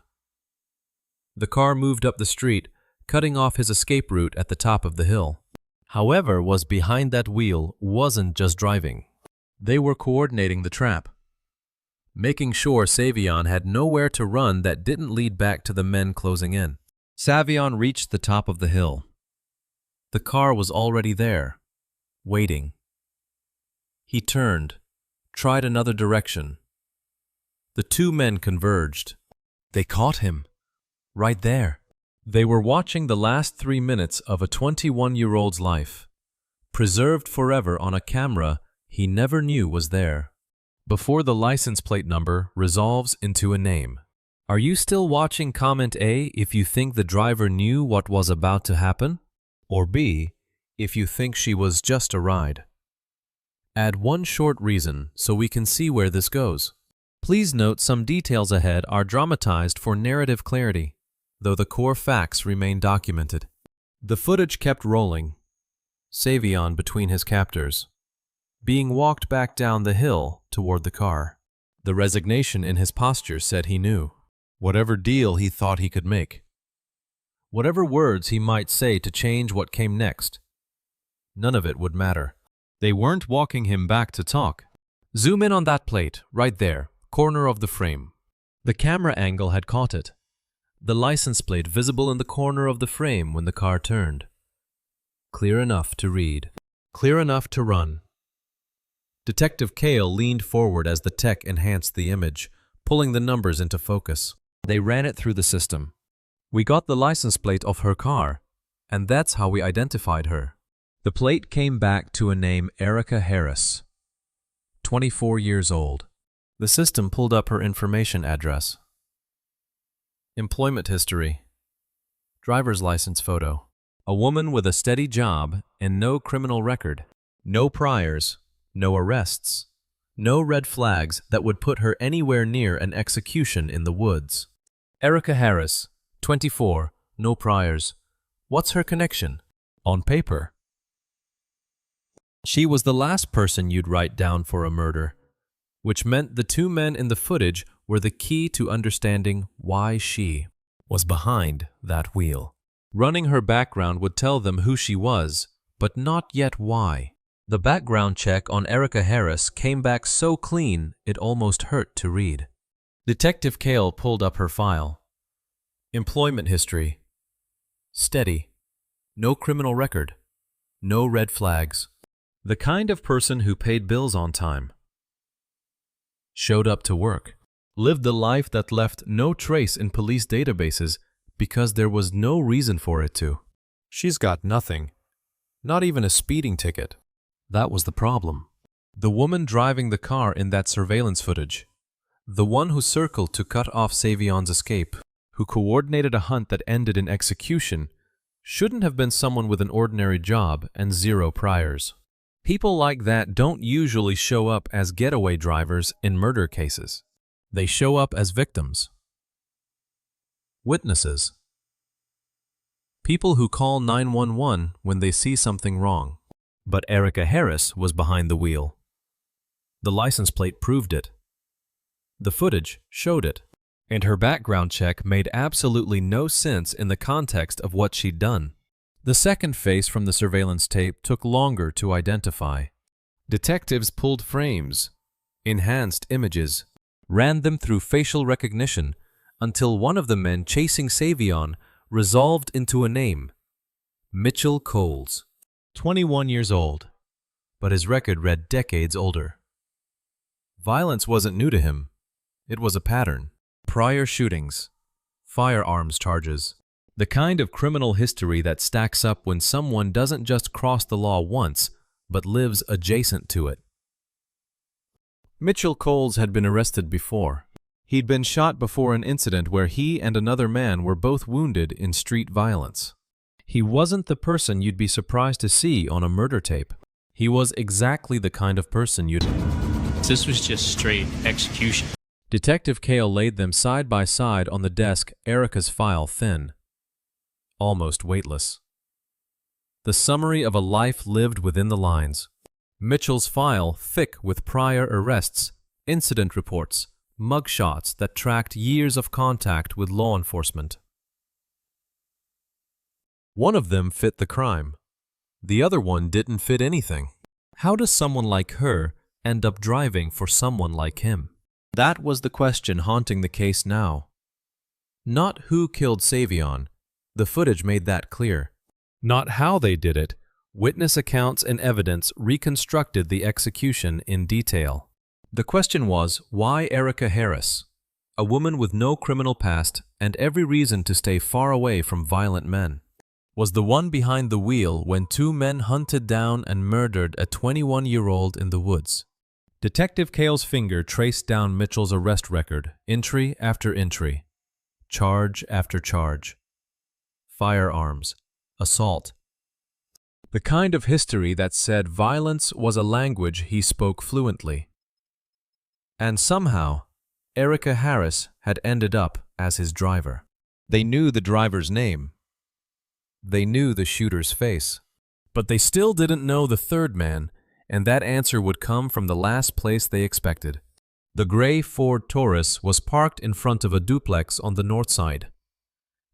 The car moved up the street, cutting off his escape route at the top of the hill. However, was behind that wheel wasn't just driving. They were coordinating the trap, making sure Savion had nowhere to run that didn't lead back to the men closing in. Savion reached the top of the hill. The car was already there, waiting. He turned, tried another direction. The 2 men converged. They caught him. Right there. They were watching the last 3 minutes of a 21-year-old's life, preserved forever on a camera he never knew was there, before the license plate number resolves into a name. Are you still watching? Comment A if you think the driver knew what was about to happen, or B if you think she was just a ride. Add one short reason so we can see where this goes. Please note some details ahead are dramatized for narrative clarity, though the core facts remain documented. The footage kept rolling, Savion between his captors, being walked back down the hill toward the car. The resignation in his posture said he knew. Whatever deal he thought he could make, whatever words he might say to change what came next, none of it would matter. They weren't walking him back to talk. Zoom in on that plate, right there, corner of the frame. The camera angle had caught it. The license plate visible in the corner of the frame when the car turned. Clear enough to read. Clear enough to run. Detective Cale leaned forward as the tech enhanced the image, pulling the numbers into focus. They ran it through the system. We got the license plate of her car, and that's how we identified her. The plate came back to a name Erica Harris, 24 years old. The system pulled up her information address. Employment history. Driver's license photo. A woman with a steady job and no criminal record. No priors, no arrests, no red flags that would put her anywhere near an execution in the woods. Erica Harris, 24, no priors. What's her connection? On paper. She was the last person you'd write down for a murder, which meant the two men in the footage were the key to understanding why she was behind that wheel. Running her background would tell them who she was, but not yet why. The background check on Erica Harris came back so clean it almost hurt to read. Detective Cale pulled up her file. Employment history. Steady. No criminal record. No red flags. The kind of person who paid bills on time. Showed up to work. Lived the life that left no trace in police databases because there was no reason for it to. She's got nothing. Not even a speeding ticket. That was the problem. The woman driving the car in that surveillance footage. The one who circled to cut off Savion's escape, who coordinated a hunt that ended in execution, shouldn't have been someone with an ordinary job and zero priors. People like that don't usually show up as getaway drivers in murder cases. They show up as victims. Witnesses. People who call 911 when they see something wrong. But Erica Harris was behind the wheel. The license plate proved it. The footage showed it. And her background check made absolutely no sense in the context of what she'd done. The second face from the surveillance tape took longer to identify. Detectives pulled frames, enhanced images, ran them through facial recognition until one of the men chasing Savion resolved into a name. Mitchell Coles. 21 years old, but his record read decades older. Violence wasn't new to him. It was a pattern. Prior shootings, firearms charges, the kind of criminal history that stacks up when someone doesn't just cross the law once, but lives adjacent to it. Mitchell Coles had been arrested before. He'd been shot before an incident where he and another man were both wounded in street violence. He wasn't the person you'd be surprised to see on a murder tape. He was exactly the kind of person you'd... This was just straight execution. Detective Cale laid them side by side on the desk, Erica's file thin, almost weightless. The summary of a life lived within the lines. Mitchell's file thick with prior arrests, incident reports, mugshots that tracked years of contact with law enforcement. One of them fit the crime. The other one didn't fit anything. How does someone like her end up driving for someone like him? That was the question haunting the case now. Not who killed Savion. The footage made that clear. Not how they did it. Witness accounts and evidence reconstructed the execution in detail. The question was, why Erica Harris? A woman with no criminal past and every reason to stay far away from violent men. Was the one behind the wheel when two men hunted down and murdered a 21-year-old in the woods. Detective Cale's finger traced down Mitchell's arrest record, entry after entry, charge after charge. Firearms, assault. The kind of history that said violence was a language he spoke fluently. And somehow, Erica Harris had ended up as his driver. They knew the driver's name. They knew the shooter's face. But they still didn't know the third man, and that answer would come from the last place they expected. The gray Ford Taurus was parked in front of a duplex on the north side,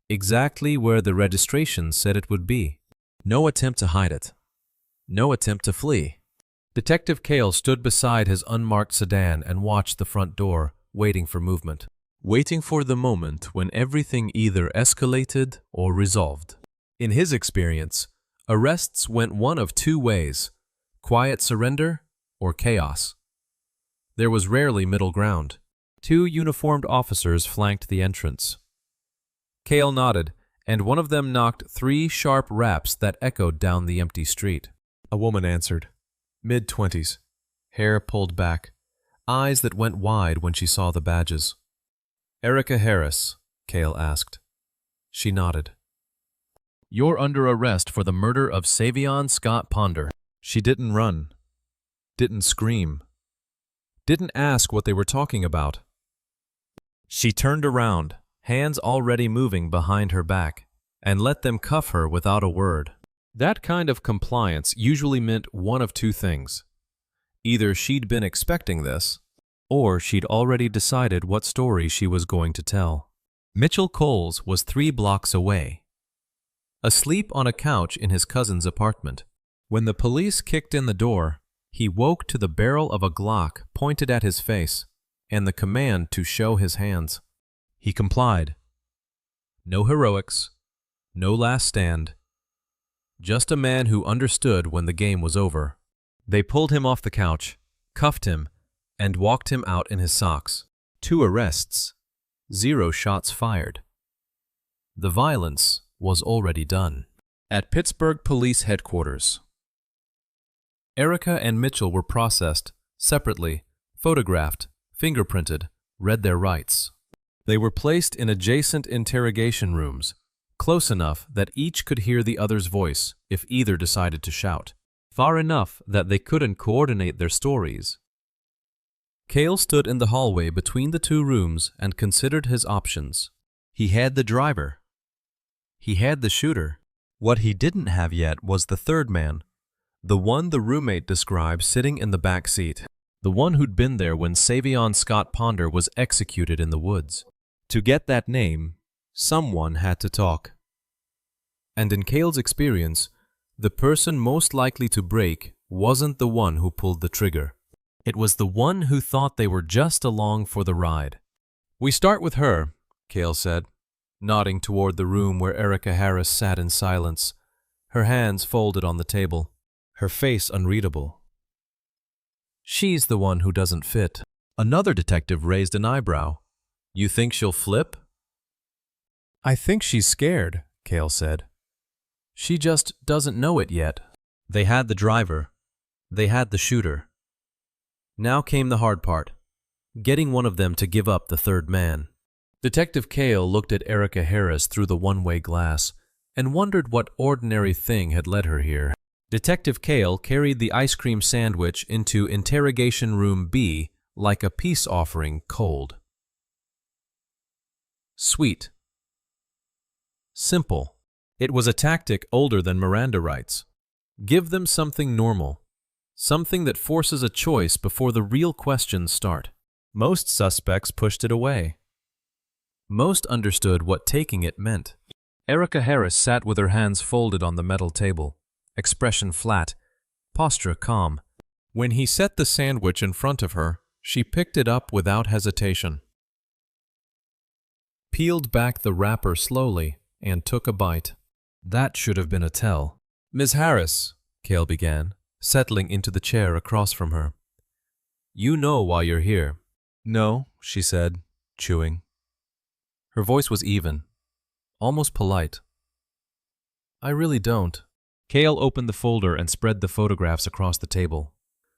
exactly where the registration said it would be. No attempt to hide it. No attempt to flee. Detective Cale stood beside his unmarked sedan and watched the front door, waiting for movement. waiting for the moment when everything either escalated or resolved. In his experience, arrests went one of two ways: quiet surrender or chaos. There was rarely middle ground. Two uniformed officers flanked the entrance. Cale nodded, and one of them knocked 3 sharp raps that echoed down the empty street. A woman answered, mid-20s, hair pulled back, eyes that went wide when she saw the badges. "Erica Harris," Cale asked. She nodded. "You're under arrest for the murder of Savion Scott Ponder." She didn't run, didn't scream, didn't ask what they were talking about. She turned around, hands already moving behind her back, and let them cuff her without a word. That kind of compliance usually meant one of two things. Either she'd been expecting this, or she'd already decided what story she was going to tell. Mitchell Coles was 3 blocks away, asleep on a couch in his cousin's apartment. When the police kicked in the door, he woke to the barrel of a Glock pointed at his face and the command to show his hands. He complied. No heroics, no last stand, just a man who understood when the game was over. They pulled him off the couch, cuffed him, and walked him out in his socks. 2 arrests, 0 shots fired. The violence was already done. At Pittsburgh Police Headquarters, Erica and Mitchell were processed, separately, photographed, fingerprinted, read their rights. They were placed in adjacent interrogation rooms, close enough that each could hear the other's voice if either decided to shout, far enough that they couldn't coordinate their stories. Cale stood in the hallway between the 2 rooms and considered his options. He had the driver. He had the shooter. What he didn't have yet was the third man, the one the roommate described sitting in the back seat, the one who'd been there when Savion Scott Ponder was executed in the woods. To get that name, someone had to talk. And in Cale's experience, the person most likely to break wasn't the one who pulled the trigger. It was the one who thought they were just along for the ride. "We start with her," Cale said, nodding toward the room where Erica Harris sat in silence, her hands folded on the table, her face unreadable. "She's the one who doesn't fit." Another detective raised an eyebrow. "You think she'll flip?" "I think she's scared," Cale said. "She just doesn't know it yet." They had the driver. They had the shooter. Now came the hard part, getting one of them to give up the third man. Detective Cale looked at Erica Harris through the one-way glass and wondered what ordinary thing had led her here. Detective Cale carried the ice cream sandwich into Interrogation Room B like a peace offering cold. Sweet. Simple. It was a tactic older than Miranda rights. Give them something normal, something that forces a choice before the real questions start. Most suspects pushed it away. Most understood what taking it meant. Erica Harris sat with her hands folded on the metal table, expression flat, posture calm. When he set the sandwich in front of her, she picked it up without hesitation, peeled back the wrapper slowly, and took a bite. That should have been a tell. "Ms. Harris," Cale began, settling into the chair across from her. "You know why you're here." "No," she said, chewing. Her voice was even, almost polite. "I really don't." Cale opened the folder and spread the photographs across the table.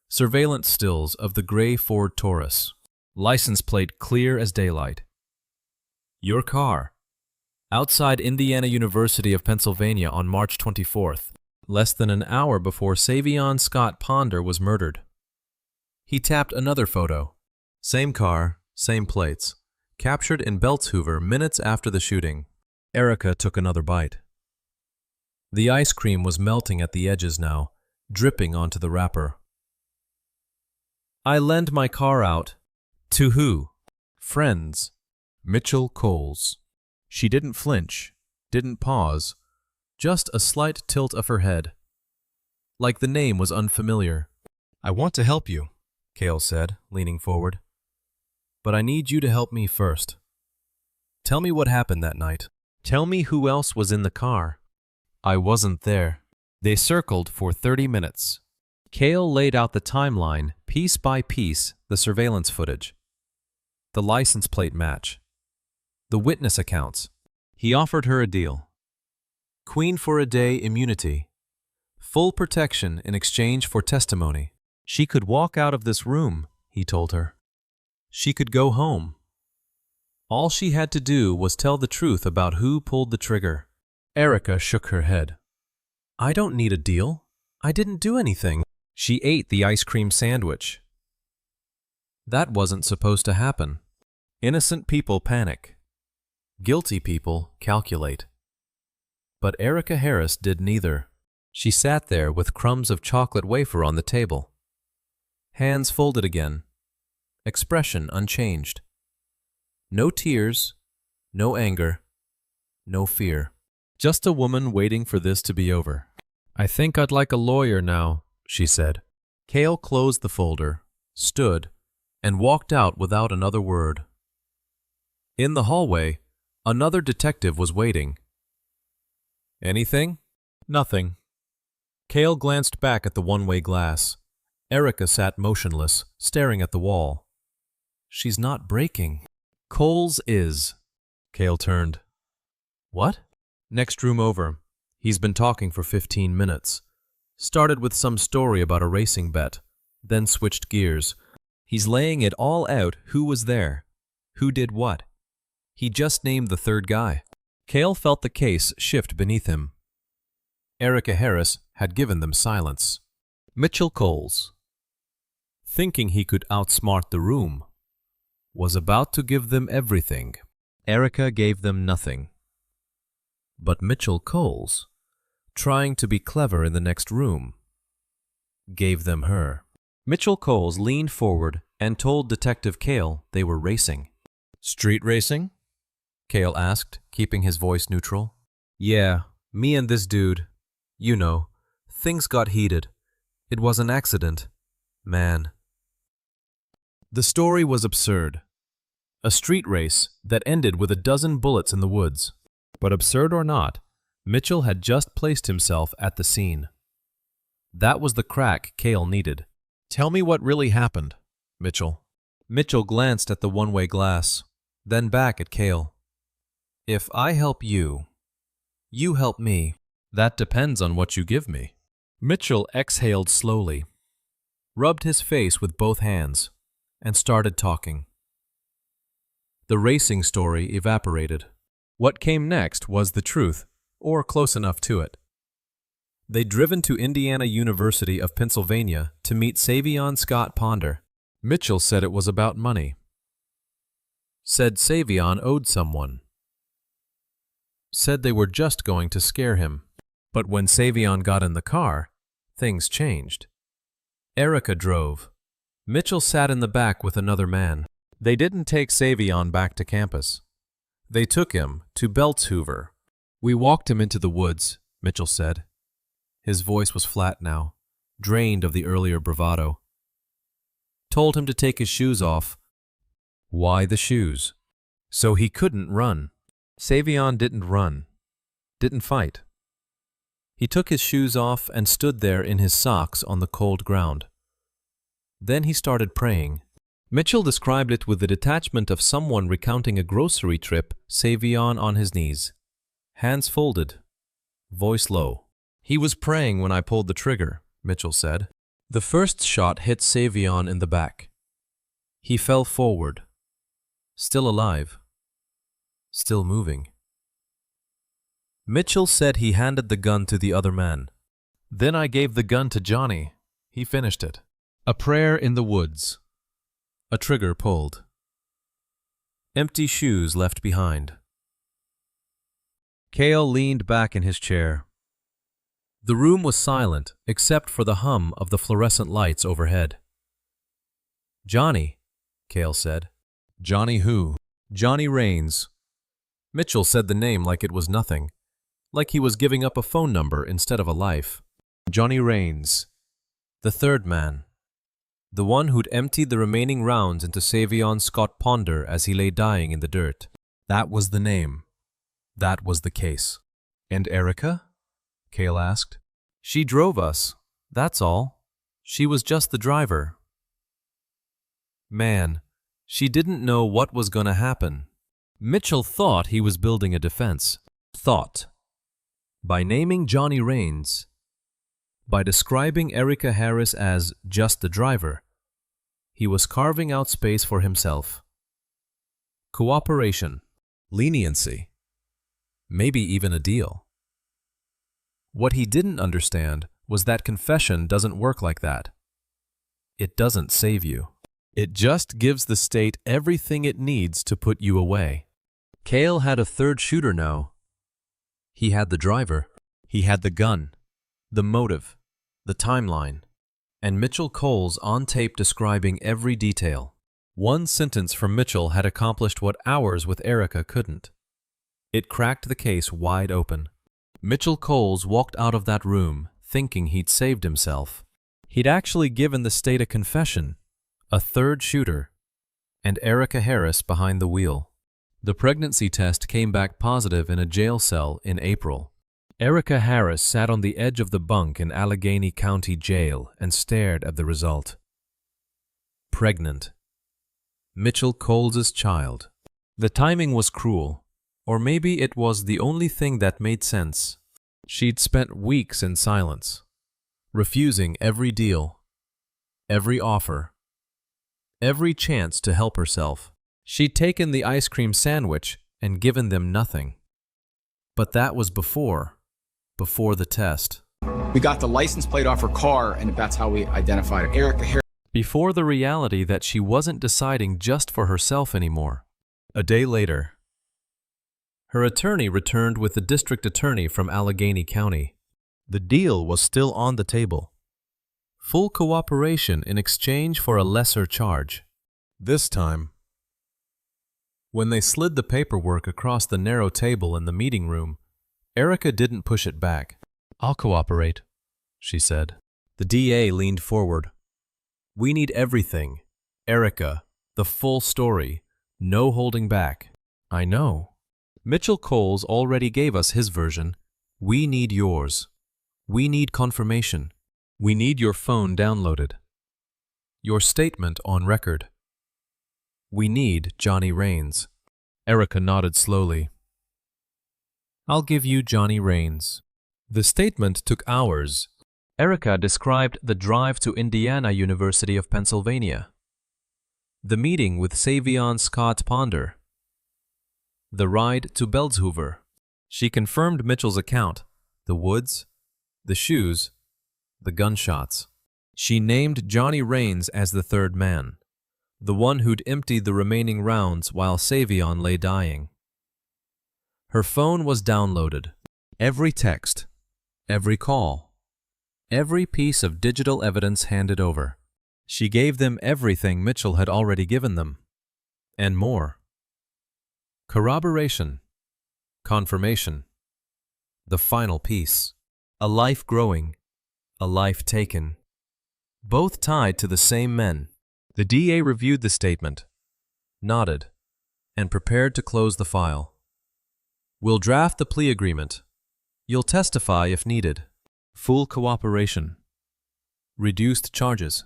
Surveillance stills of the gray Ford Taurus, license plate clear as daylight. Your car. Outside Indiana University of Pennsylvania on March 24th, less than an hour before Savion Scott Ponder was murdered. He tapped another photo. Same car, same plates, captured in Beltshoover minutes after the shooting. Erica took another bite. The ice cream was melting at the edges now, dripping onto the wrapper. "I lend my car out." "To who?" "Friends." Mitchell Coles. She didn't flinch, didn't pause, just a slight tilt of her head, like the name was unfamiliar. "I want to help you," Cale said, leaning forward. "But I need you to help me first." Tell me what happened that night. Tell me who else was in the car. I wasn't there. They circled for 30 minutes. Cale laid out the timeline, piece by piece, the surveillance footage, the license plate match, the witness accounts. He offered her a deal. Queen for a day immunity. Full protection in exchange for testimony. She could walk out of this room, he told her. She could go home. All she had to do was tell the truth about who pulled the trigger. Erica shook her head. I don't need a deal. I didn't do anything. She ate the ice cream sandwich. That wasn't supposed to happen. Innocent people panic. Guilty people calculate. But Erica Harris did neither. She sat there with crumbs of chocolate wafer on the table. Hands folded again. Expression unchanged. No tears, no anger, no fear. Just a woman waiting for this to be over. I think I'd like a lawyer now, she said. Cale closed the folder, stood, and walked out without another word. In the hallway, another detective was waiting. Anything? Nothing. Cale glanced back at the one-way glass. Erica sat motionless, staring at the wall. She's not breaking. Coles is. Cale turned. What? Next room over. He's been talking for 15 minutes. Started with some story about a racing bet, then switched gears. He's laying it all out who was there, who did what. He just named the third guy. Cale felt the case shift beneath him. Erica Harris had given them silence. Mitchell Coles, thinking he could outsmart the room, was about to give them everything. Erica gave them nothing. But Mitchell Coles, trying to be clever in the next room, gave them her. Mitchell Coles leaned forward and told Detective Cale they were racing. Street racing? Cale asked, keeping his voice neutral. Yeah, me and this dude. You know, things got heated. It was an accident. Man. The story was absurd. A street race that ended with a dozen bullets in the woods. But absurd or not, Mitchell had just placed himself at the scene. That was the crack Cale needed. Tell me what really happened, Mitchell. Mitchell glanced at the one-way glass, then back at Cale. If I help you, you help me. That depends on what you give me. Mitchell exhaled slowly, rubbed his face with both hands, and started talking. The racing story evaporated. What came next was the truth, or close enough to it. They'd driven to Indiana University of Pennsylvania to meet Savion Scott Ponder. Mitchell said it was about money. Said Savion owed someone. Said they were just going to scare him. But when Savion got in the car, things changed. Erica drove. Mitchell sat in the back with another man. They didn't take Savion back to campus. They took him to Belts Hoover. We walked him into the woods, Mitchell said. His voice was flat now, drained of the earlier bravado. Told him to take his shoes off. Why the shoes? So he couldn't run. Savion didn't run. Didn't fight. He took his shoes off and stood there in his socks on the cold ground. Then he started praying. Mitchell described it with the detachment of someone recounting a grocery trip, Savion on his knees. Hands folded, voice low. He was praying when I pulled the trigger, Mitchell said. The first shot hit Savion in the back. He fell forward, still alive, still moving. Mitchell said he handed the gun to the other man. Then I gave the gun to Johnny. He finished it. A prayer in the woods. A trigger pulled. Empty shoes left behind. Cale leaned back in his chair. The room was silent except for the hum of the fluorescent lights overhead. Johnny, Cale said. Johnny who? Johnny Rains. Mitchell said the name like it was nothing, like he was giving up a phone number instead of a life. Johnny Rains. The third man. The one who'd emptied the remaining rounds into Savion Scott Ponder as he lay dying in the dirt. That was the name. That was the case. And Erica? Cale asked. She drove us. That's all. She was just the driver. Man, she didn't know what was going to happen. Mitchell thought he was building a defense. Thought. By naming Johnny Rains, by describing Erica Harris as just the driver, he was carving out space for himself. Cooperation, leniency, maybe even a deal. What he didn't understand was that confession doesn't work like that. It doesn't save you. It just gives the state everything it needs to put you away. Cale had a third shooter now. He had the driver. He had the gun, the motive, the timeline, and Mitchell Coles on tape describing every detail. One sentence from Mitchell had accomplished what hours with Erica couldn't. It cracked the case wide open. Mitchell Coles walked out of that room thinking he'd saved himself. He'd actually given the state a confession, a third shooter, and Erica Harris behind the wheel. The pregnancy test came back positive in a jail cell in April. Erica Harris sat on the edge of the bunk in Allegheny County Jail and stared at the result. Pregnant. Mitchell Coles's child. The timing was cruel, or maybe it was the only thing that made sense. She'd spent weeks in silence, refusing every deal, every offer, every chance to help herself. She'd taken the ice cream sandwich and given them nothing. But that was before the test. We got the license plate off her car, and that's how we identified her. Erica Harris. Before the reality that she wasn't deciding just for herself anymore. A day later, her attorney returned with the district attorney from Allegheny County. The deal was still on the table. Full cooperation in exchange for a lesser charge. This time, when they slid the paperwork across the narrow table in the meeting room, Erica didn't push it back. "I'll cooperate," she said. The DA leaned forward. "We need everything. Erica, the full story. No holding back." "I know. Mitchell Coles already gave us his version. We need yours. We need confirmation. We need your phone downloaded. Your statement on record. We need Johnny Rains." Erica nodded slowly. "I'll give you Johnny Rains." The statement took hours. Erica described the drive to Indiana University of Pennsylvania, the meeting with Savion Scott Ponder, the ride to Belzhoover. She confirmed Mitchell's account, the woods, the shoes, the gunshots. She named Johnny Rains as the third man, the one who'd emptied the remaining rounds while Savion lay dying. Her phone was downloaded. Every text, every call, every piece of digital evidence handed over. She gave them everything Mitchell had already given them, and more. Corroboration, confirmation, the final piece. A life growing, a life taken, both tied to the same men. The DA reviewed the statement, nodded, and prepared to close the file. "We'll draft the plea agreement. You'll testify if needed. Full cooperation. Reduced charges.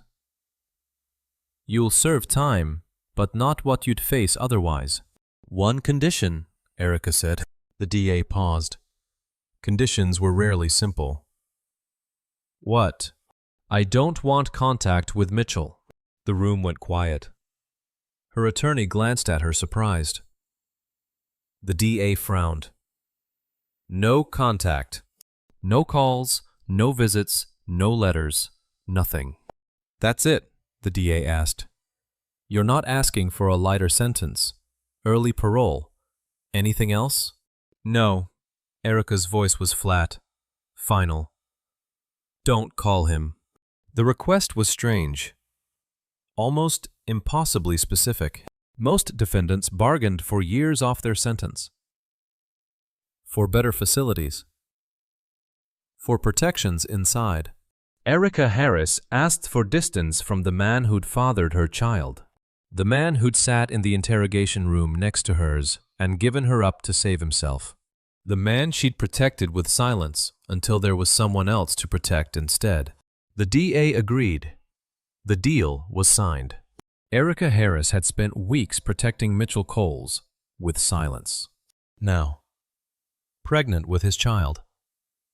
You'll serve time, but not what you'd face otherwise." "One condition," Erica said. The DA paused. Conditions were rarely simple. "What?" "I don't want contact with Mitchell." The room went quiet. Her attorney glanced at her, surprised. The DA frowned. "No contact. No calls, no visits, no letters, nothing." "That's it?" the DA asked. "You're not asking for a lighter sentence, early parole, anything else?" "No." Erica's voice was flat, final. "Don't call him." The request was strange, almost impossibly specific. Most defendants bargained for years off their sentence, for better facilities, for protections inside. Erica Harris asked for distance from the man who'd fathered her child. The man who'd sat in the interrogation room next to hers and given her up to save himself. The man she'd protected with silence until there was someone else to protect instead. The DA agreed. The deal was signed. Erica Harris had spent weeks protecting Mitchell Coles with silence. Now, pregnant with his child,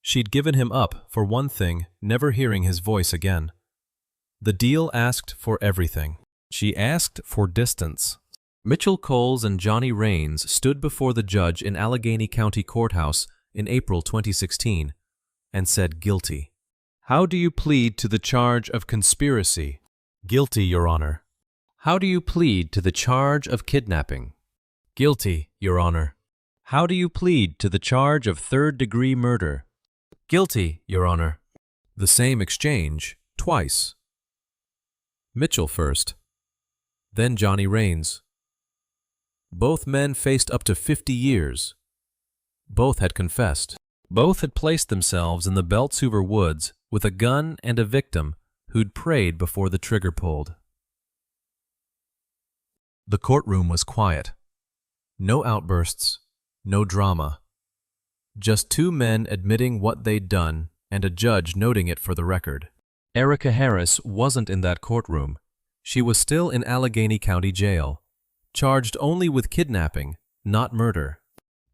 she'd given him up for one thing, never hearing his voice again. The deal asked for everything. She asked for distance. Mitchell Coles and Johnny Rains stood before the judge in Allegheny County Courthouse in April 2016 and said guilty. How do you plead to the charge of conspiracy? Guilty, Your Honor. How do you plead to the charge of kidnapping? Guilty, Your Honor. How do you plead to the charge of third-degree murder? Guilty, Your Honor. The same exchange, twice. Mitchell first, then Johnny Rains. Both men faced up to 50 years. Both had confessed. Both had placed themselves in the Beltshoover woods with a gun and a victim who'd prayed before the trigger pulled. The courtroom was quiet. No outbursts, no drama. Just two men admitting what they'd done and a judge noting it for the record. Erica Harris wasn't in that courtroom. She was still in Allegheny County Jail, charged only with kidnapping, not murder.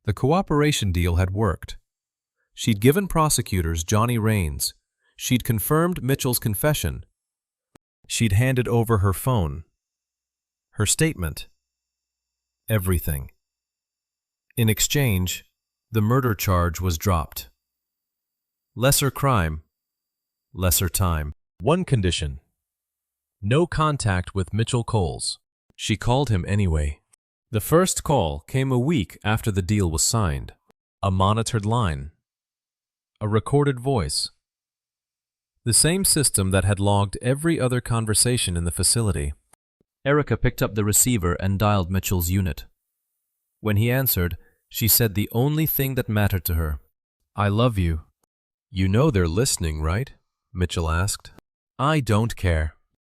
The cooperation deal had worked. She'd given prosecutors Johnny Rains. She'd confirmed Mitchell's confession. She'd handed over her phone, her statement, everything. In exchange, the murder charge was dropped. Lesser crime, lesser time. One condition: no contact with Mitchell Coles. She called him anyway. The first call came a week after the deal was signed. A monitored line. A recorded voice. The same system that had logged every other conversation in the facility. Erica picked up the receiver and dialed Mitchell's unit. When he answered, she said the only thing that mattered to her. I love you. You know they're listening, right? Mitchell asked. I don't care.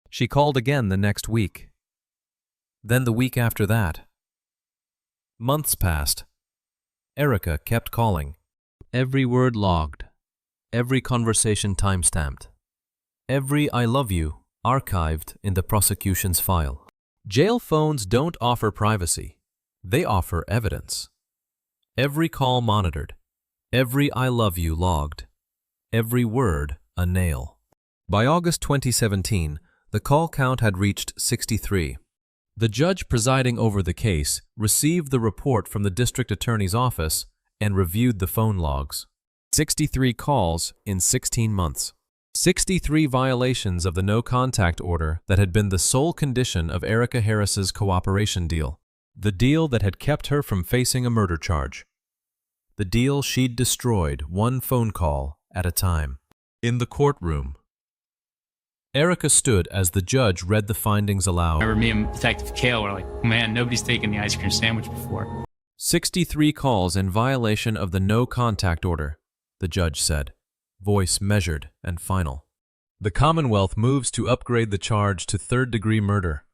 She called again the next week. Then the week after that. Months passed. Erica kept calling. Every word logged. Every conversation timestamped. Every I love you archived in the prosecution's file. Jail phones don't offer privacy. They offer evidence. Every call monitored. Every I love you logged. Every word a nail. By August 2017, the call count had reached 63. The judge presiding over the case received the report from the district attorney's office and reviewed the phone logs. 63 calls in 16 months. 63 violations of the no-contact order that had been the sole condition of Erica Harris's cooperation deal. The deal that had kept her from facing a murder charge. The deal she'd destroyed one phone call at a time. In the courtroom, Erica stood as the judge read the findings aloud. I remember me and Detective Kale were like, man, nobody's taken the ice cream sandwich before. 63 calls in violation of the no-contact order, the judge said, voice measured and final. The Commonwealth moves to upgrade the charge to third-degree murder.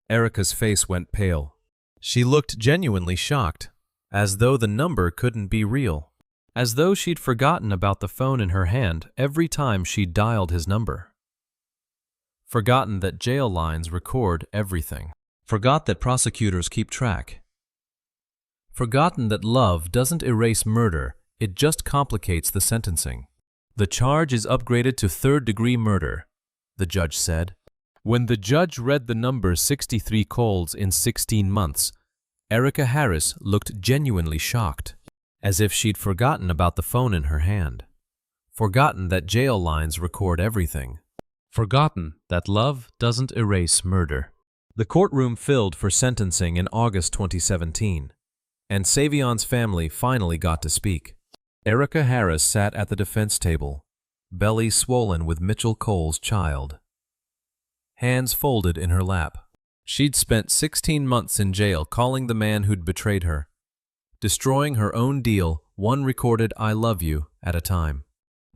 Erica's face went pale. She looked genuinely shocked, as though the number couldn't be real, as though she'd forgotten about the phone in her hand every time she dialed his number. Forgotten that jail lines record everything. Forgot that prosecutors keep track. Forgotten that love doesn't erase murder, it just complicates the sentencing. The charge is upgraded to third-degree murder, the judge said. When the judge read the number 63 calls in 16 months, Erica Harris looked genuinely shocked, as if she'd forgotten about the phone in her hand. Forgotten that jail lines record everything. Forgotten that love doesn't erase murder. The courtroom filled for sentencing in August 2017, and Savion's family finally got to speak. Erica Harris sat at the defense table, belly swollen with Mitchell Coles' child. Hands folded in her lap. She'd spent 16 months in jail calling the man who'd betrayed her, destroying her own deal, one recorded I love you at a time.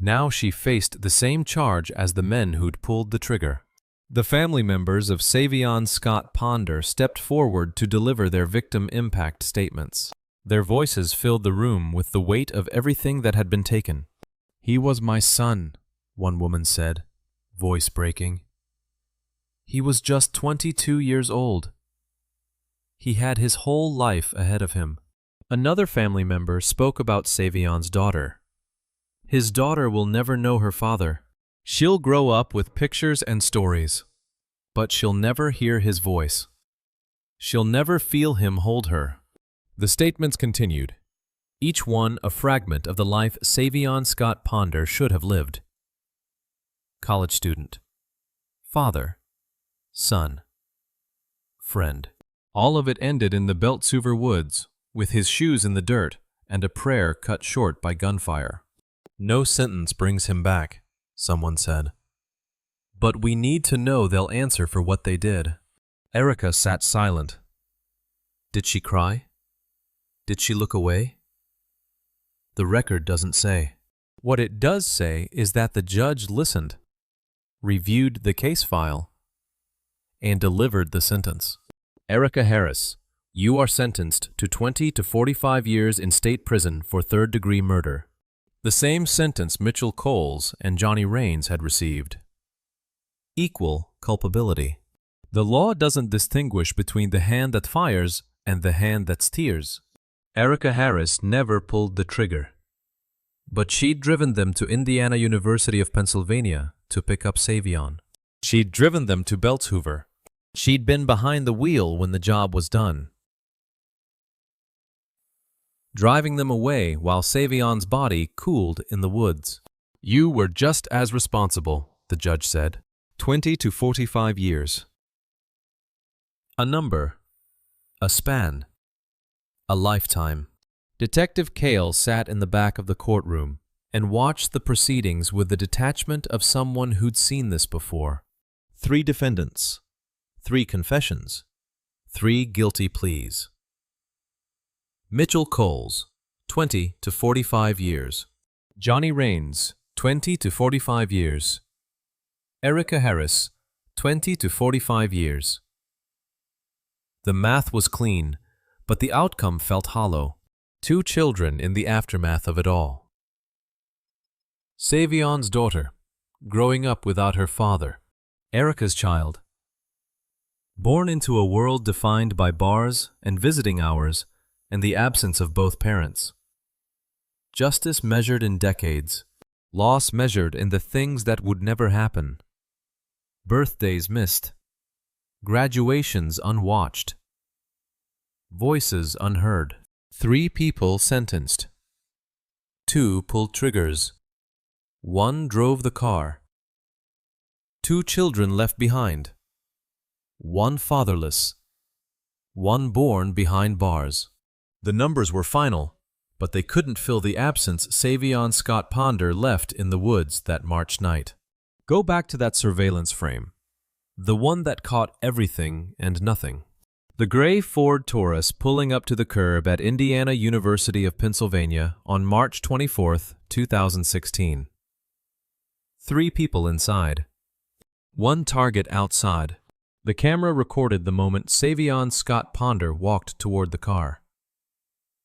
Now she faced the same charge as the men who'd pulled the trigger. The family members of Savion Scott Ponder stepped forward to deliver their victim impact statements. Their voices filled the room with the weight of everything that had been taken. "He was my son," one woman said, voice breaking. "He was just 22 years old. He had his whole life ahead of him." Another family member spoke about Savion's daughter. "His daughter will never know her father. She'll grow up with pictures and stories, but she'll never hear his voice. She'll never feel him hold her." The statements continued, each one a fragment of the life Savion Scott Ponder should have lived. College student, father, son, friend. All of it ended in the Beltshoover woods, with his shoes in the dirt and a prayer cut short by gunfire. "No sentence brings him back," someone said. "But we need to know they'll answer for what they did." Erica sat silent. Did she cry? Did she look away? The record doesn't say. What it does say is that the judge listened, reviewed the case file, and delivered the sentence. Erica Harris, you are sentenced to 20 to 45 years in state prison for third-degree murder. The same sentence Mitchell Coles and Johnny Raines had received. Equal culpability. The law doesn't distinguish between the hand that fires and the hand that steers. Erica Harris never pulled the trigger, but she'd driven them to Indiana University of Pennsylvania to pick up Savion. She'd driven them to Beltshoover. She'd been behind the wheel when the job was done, driving them away while Savion's body cooled in the woods. "You were just as responsible," the judge said. 20 to 45 years. A number, a span, a lifetime. Detective Cale sat in the back of the courtroom and watched the proceedings with the detachment of someone who'd seen this before. 3 defendants, 3 confessions, 3 guilty pleas. Mitchell Coles, 20 to 45 years. Johnny Raines, 20 to 45 years. Erica Harris, 20 to 45 years. The math was clean, but the outcome felt hollow. 2 children in the aftermath of it all. Savion's daughter, growing up without her father. Erica's child, born into a world defined by bars and visiting hours and the absence of both parents. Justice measured in decades, loss measured in the things that would never happen. Birthdays missed, graduations unwatched, voices unheard. 3 people sentenced. 2 pulled triggers. 1 drove the car. 2 children left behind. 1 fatherless. 1 born behind bars. The numbers were final, but they couldn't fill the absence Savion Scott Ponder left in the woods that March night. Go back to that surveillance frame, the one that caught everything and nothing. The gray Ford Taurus pulling up to the curb at Indiana University of Pennsylvania on March 24, 2016. 3 people inside. 1 target outside. The camera recorded the moment Savion Scott Ponder walked toward the car.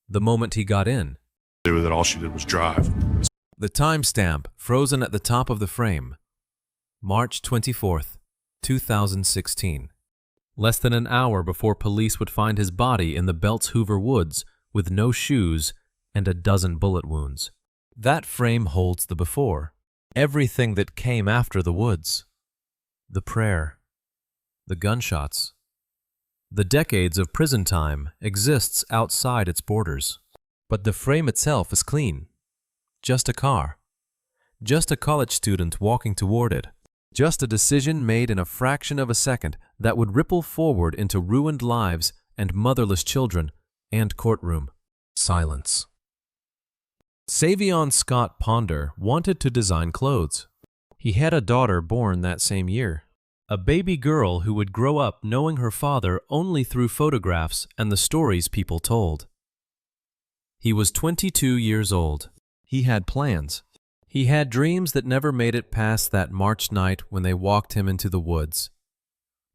The moment he got in. That all she did was drive. The timestamp frozen at the top of the frame. March 24, 2016. Less than an hour before police would find his body in the Beltshoover woods with no shoes and a dozen bullet wounds. That frame holds the before, everything that came after the woods. The prayer, the gunshots, the decades of prison time exists outside its borders. But the frame itself is clean. Just a car. Just a college student walking toward it. Just a decision made in a fraction of a second that would ripple forward into ruined lives and motherless children and courtroom. Silence. Savion Scott Ponder wanted to design clothes. He had a daughter born that same year. A baby girl who would grow up knowing her father only through photographs and the stories people told. He was 22 years old. He had plans. He had dreams that never made it past that March night when they walked him into the woods.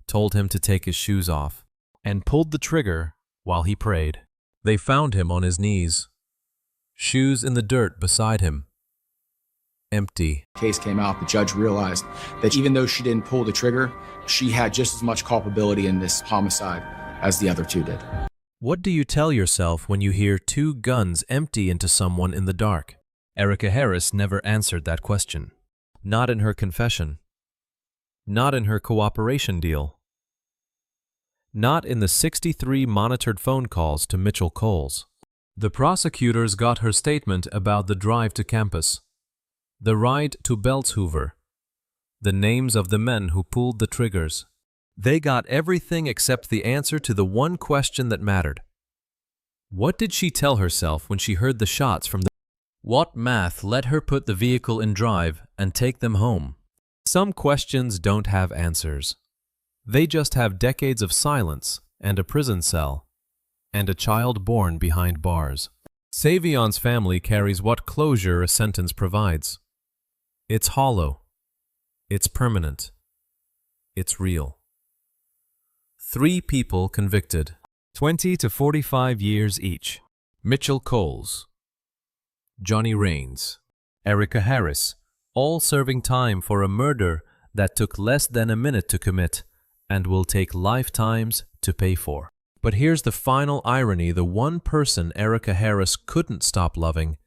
told him to take his shoes off, and pulled the trigger while he prayed. They found him on his knees, shoes in the dirt beside him, empty. Case came out, the judge realized that even though she didn't pull the trigger, she had just as much culpability in this homicide as the other two did. What do you tell yourself when you hear two guns empty into someone in the dark? Erica Harris never answered that question. Not in her confession. Not in her cooperation deal. Not in the 63 monitored phone calls to Mitchell Coles. The prosecutors got her statement about the drive to campus, the ride to Beltshoover, the names of the men who pulled the triggers. They got everything except the answer to the one question that mattered. What did she tell herself when she heard the shots from the... What math let her put the vehicle in drive and take them home? Some questions don't have answers. They just have decades of silence and a prison cell and a child born behind bars. Savion's family carries what closure a sentence provides. It's hollow. It's permanent. It's real. 3 people convicted, 20 to 45 years each. Mitchell Coles, Johnny Rains, Erica Harris, all serving time for a murder that took less than a minute to commit and will take lifetimes to pay for. But here's the final irony: the one person Erica Harris couldn't stop loving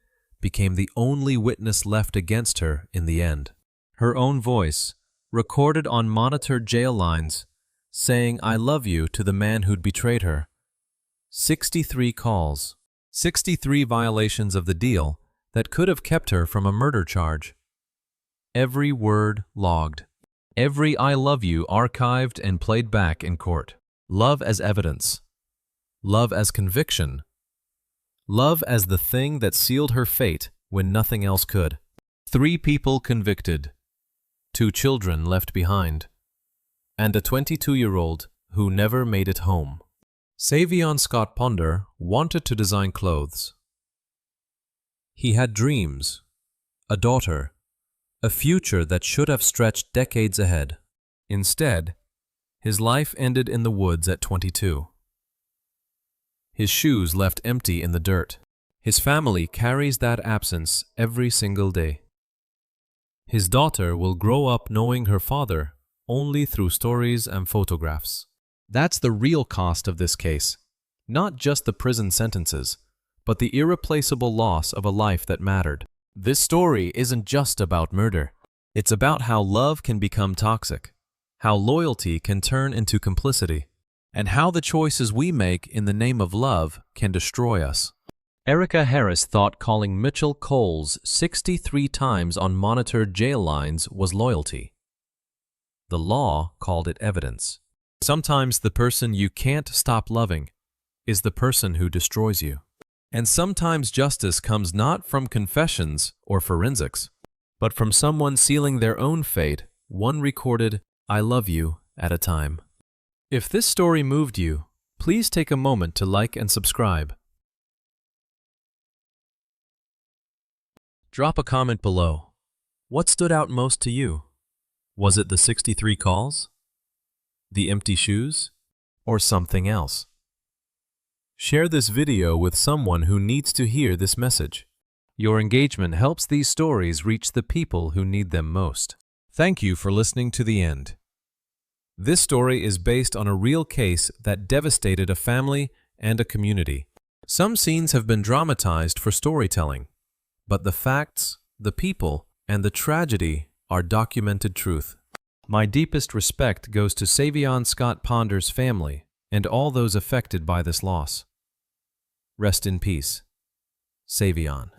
became the only witness left against her in the end. Her own voice, recorded on monitored jail lines, saying "I love you" to the man who'd betrayed her. 63 calls, 63 violations of the deal that could have kept her from a murder charge. Every word logged. Every "I love you" archived and played back in court. Love as evidence. Love as conviction. Love as the thing that sealed her fate when nothing else could. 3 people convicted. 2 children left behind. And a 22-year-old who never made it home. Savion Scott Ponder wanted to design clothes. He had dreams, a daughter, a future that should have stretched decades ahead. Instead, his life ended in the woods at 22. His shoes left empty in the dirt. His family carries that absence every single day. His daughter will grow up knowing her father only through stories and photographs. That's the real cost of this case. Not just the prison sentences, but the irreplaceable loss of a life that mattered. This story isn't just about murder. It's about how love can become toxic, how loyalty can turn into complicity, and how the choices we make in the name of love can destroy us. Erica Harris thought calling Mitchell Coles 63 times on monitored jail lines was loyalty. The law called it evidence. Sometimes the person you can't stop loving is the person who destroys you. And sometimes justice comes not from confessions or forensics, but from someone sealing their own fate, one recorded "I love you" at a time. If this story moved you, please take a moment to like and subscribe. Drop a comment below. What stood out most to you? Was it the 63 calls? The empty shoes? Or something else? Share this video with someone who needs to hear this message. Your engagement helps these stories reach the people who need them most. Thank you for listening to the end. This story is based on a real case that devastated a family and a community. Some scenes have been dramatized for storytelling, but the facts, the people, and the tragedy are documented truth. My deepest respect goes to Savion Scott Ponder's family and all those affected by this loss. Rest in peace, Savion.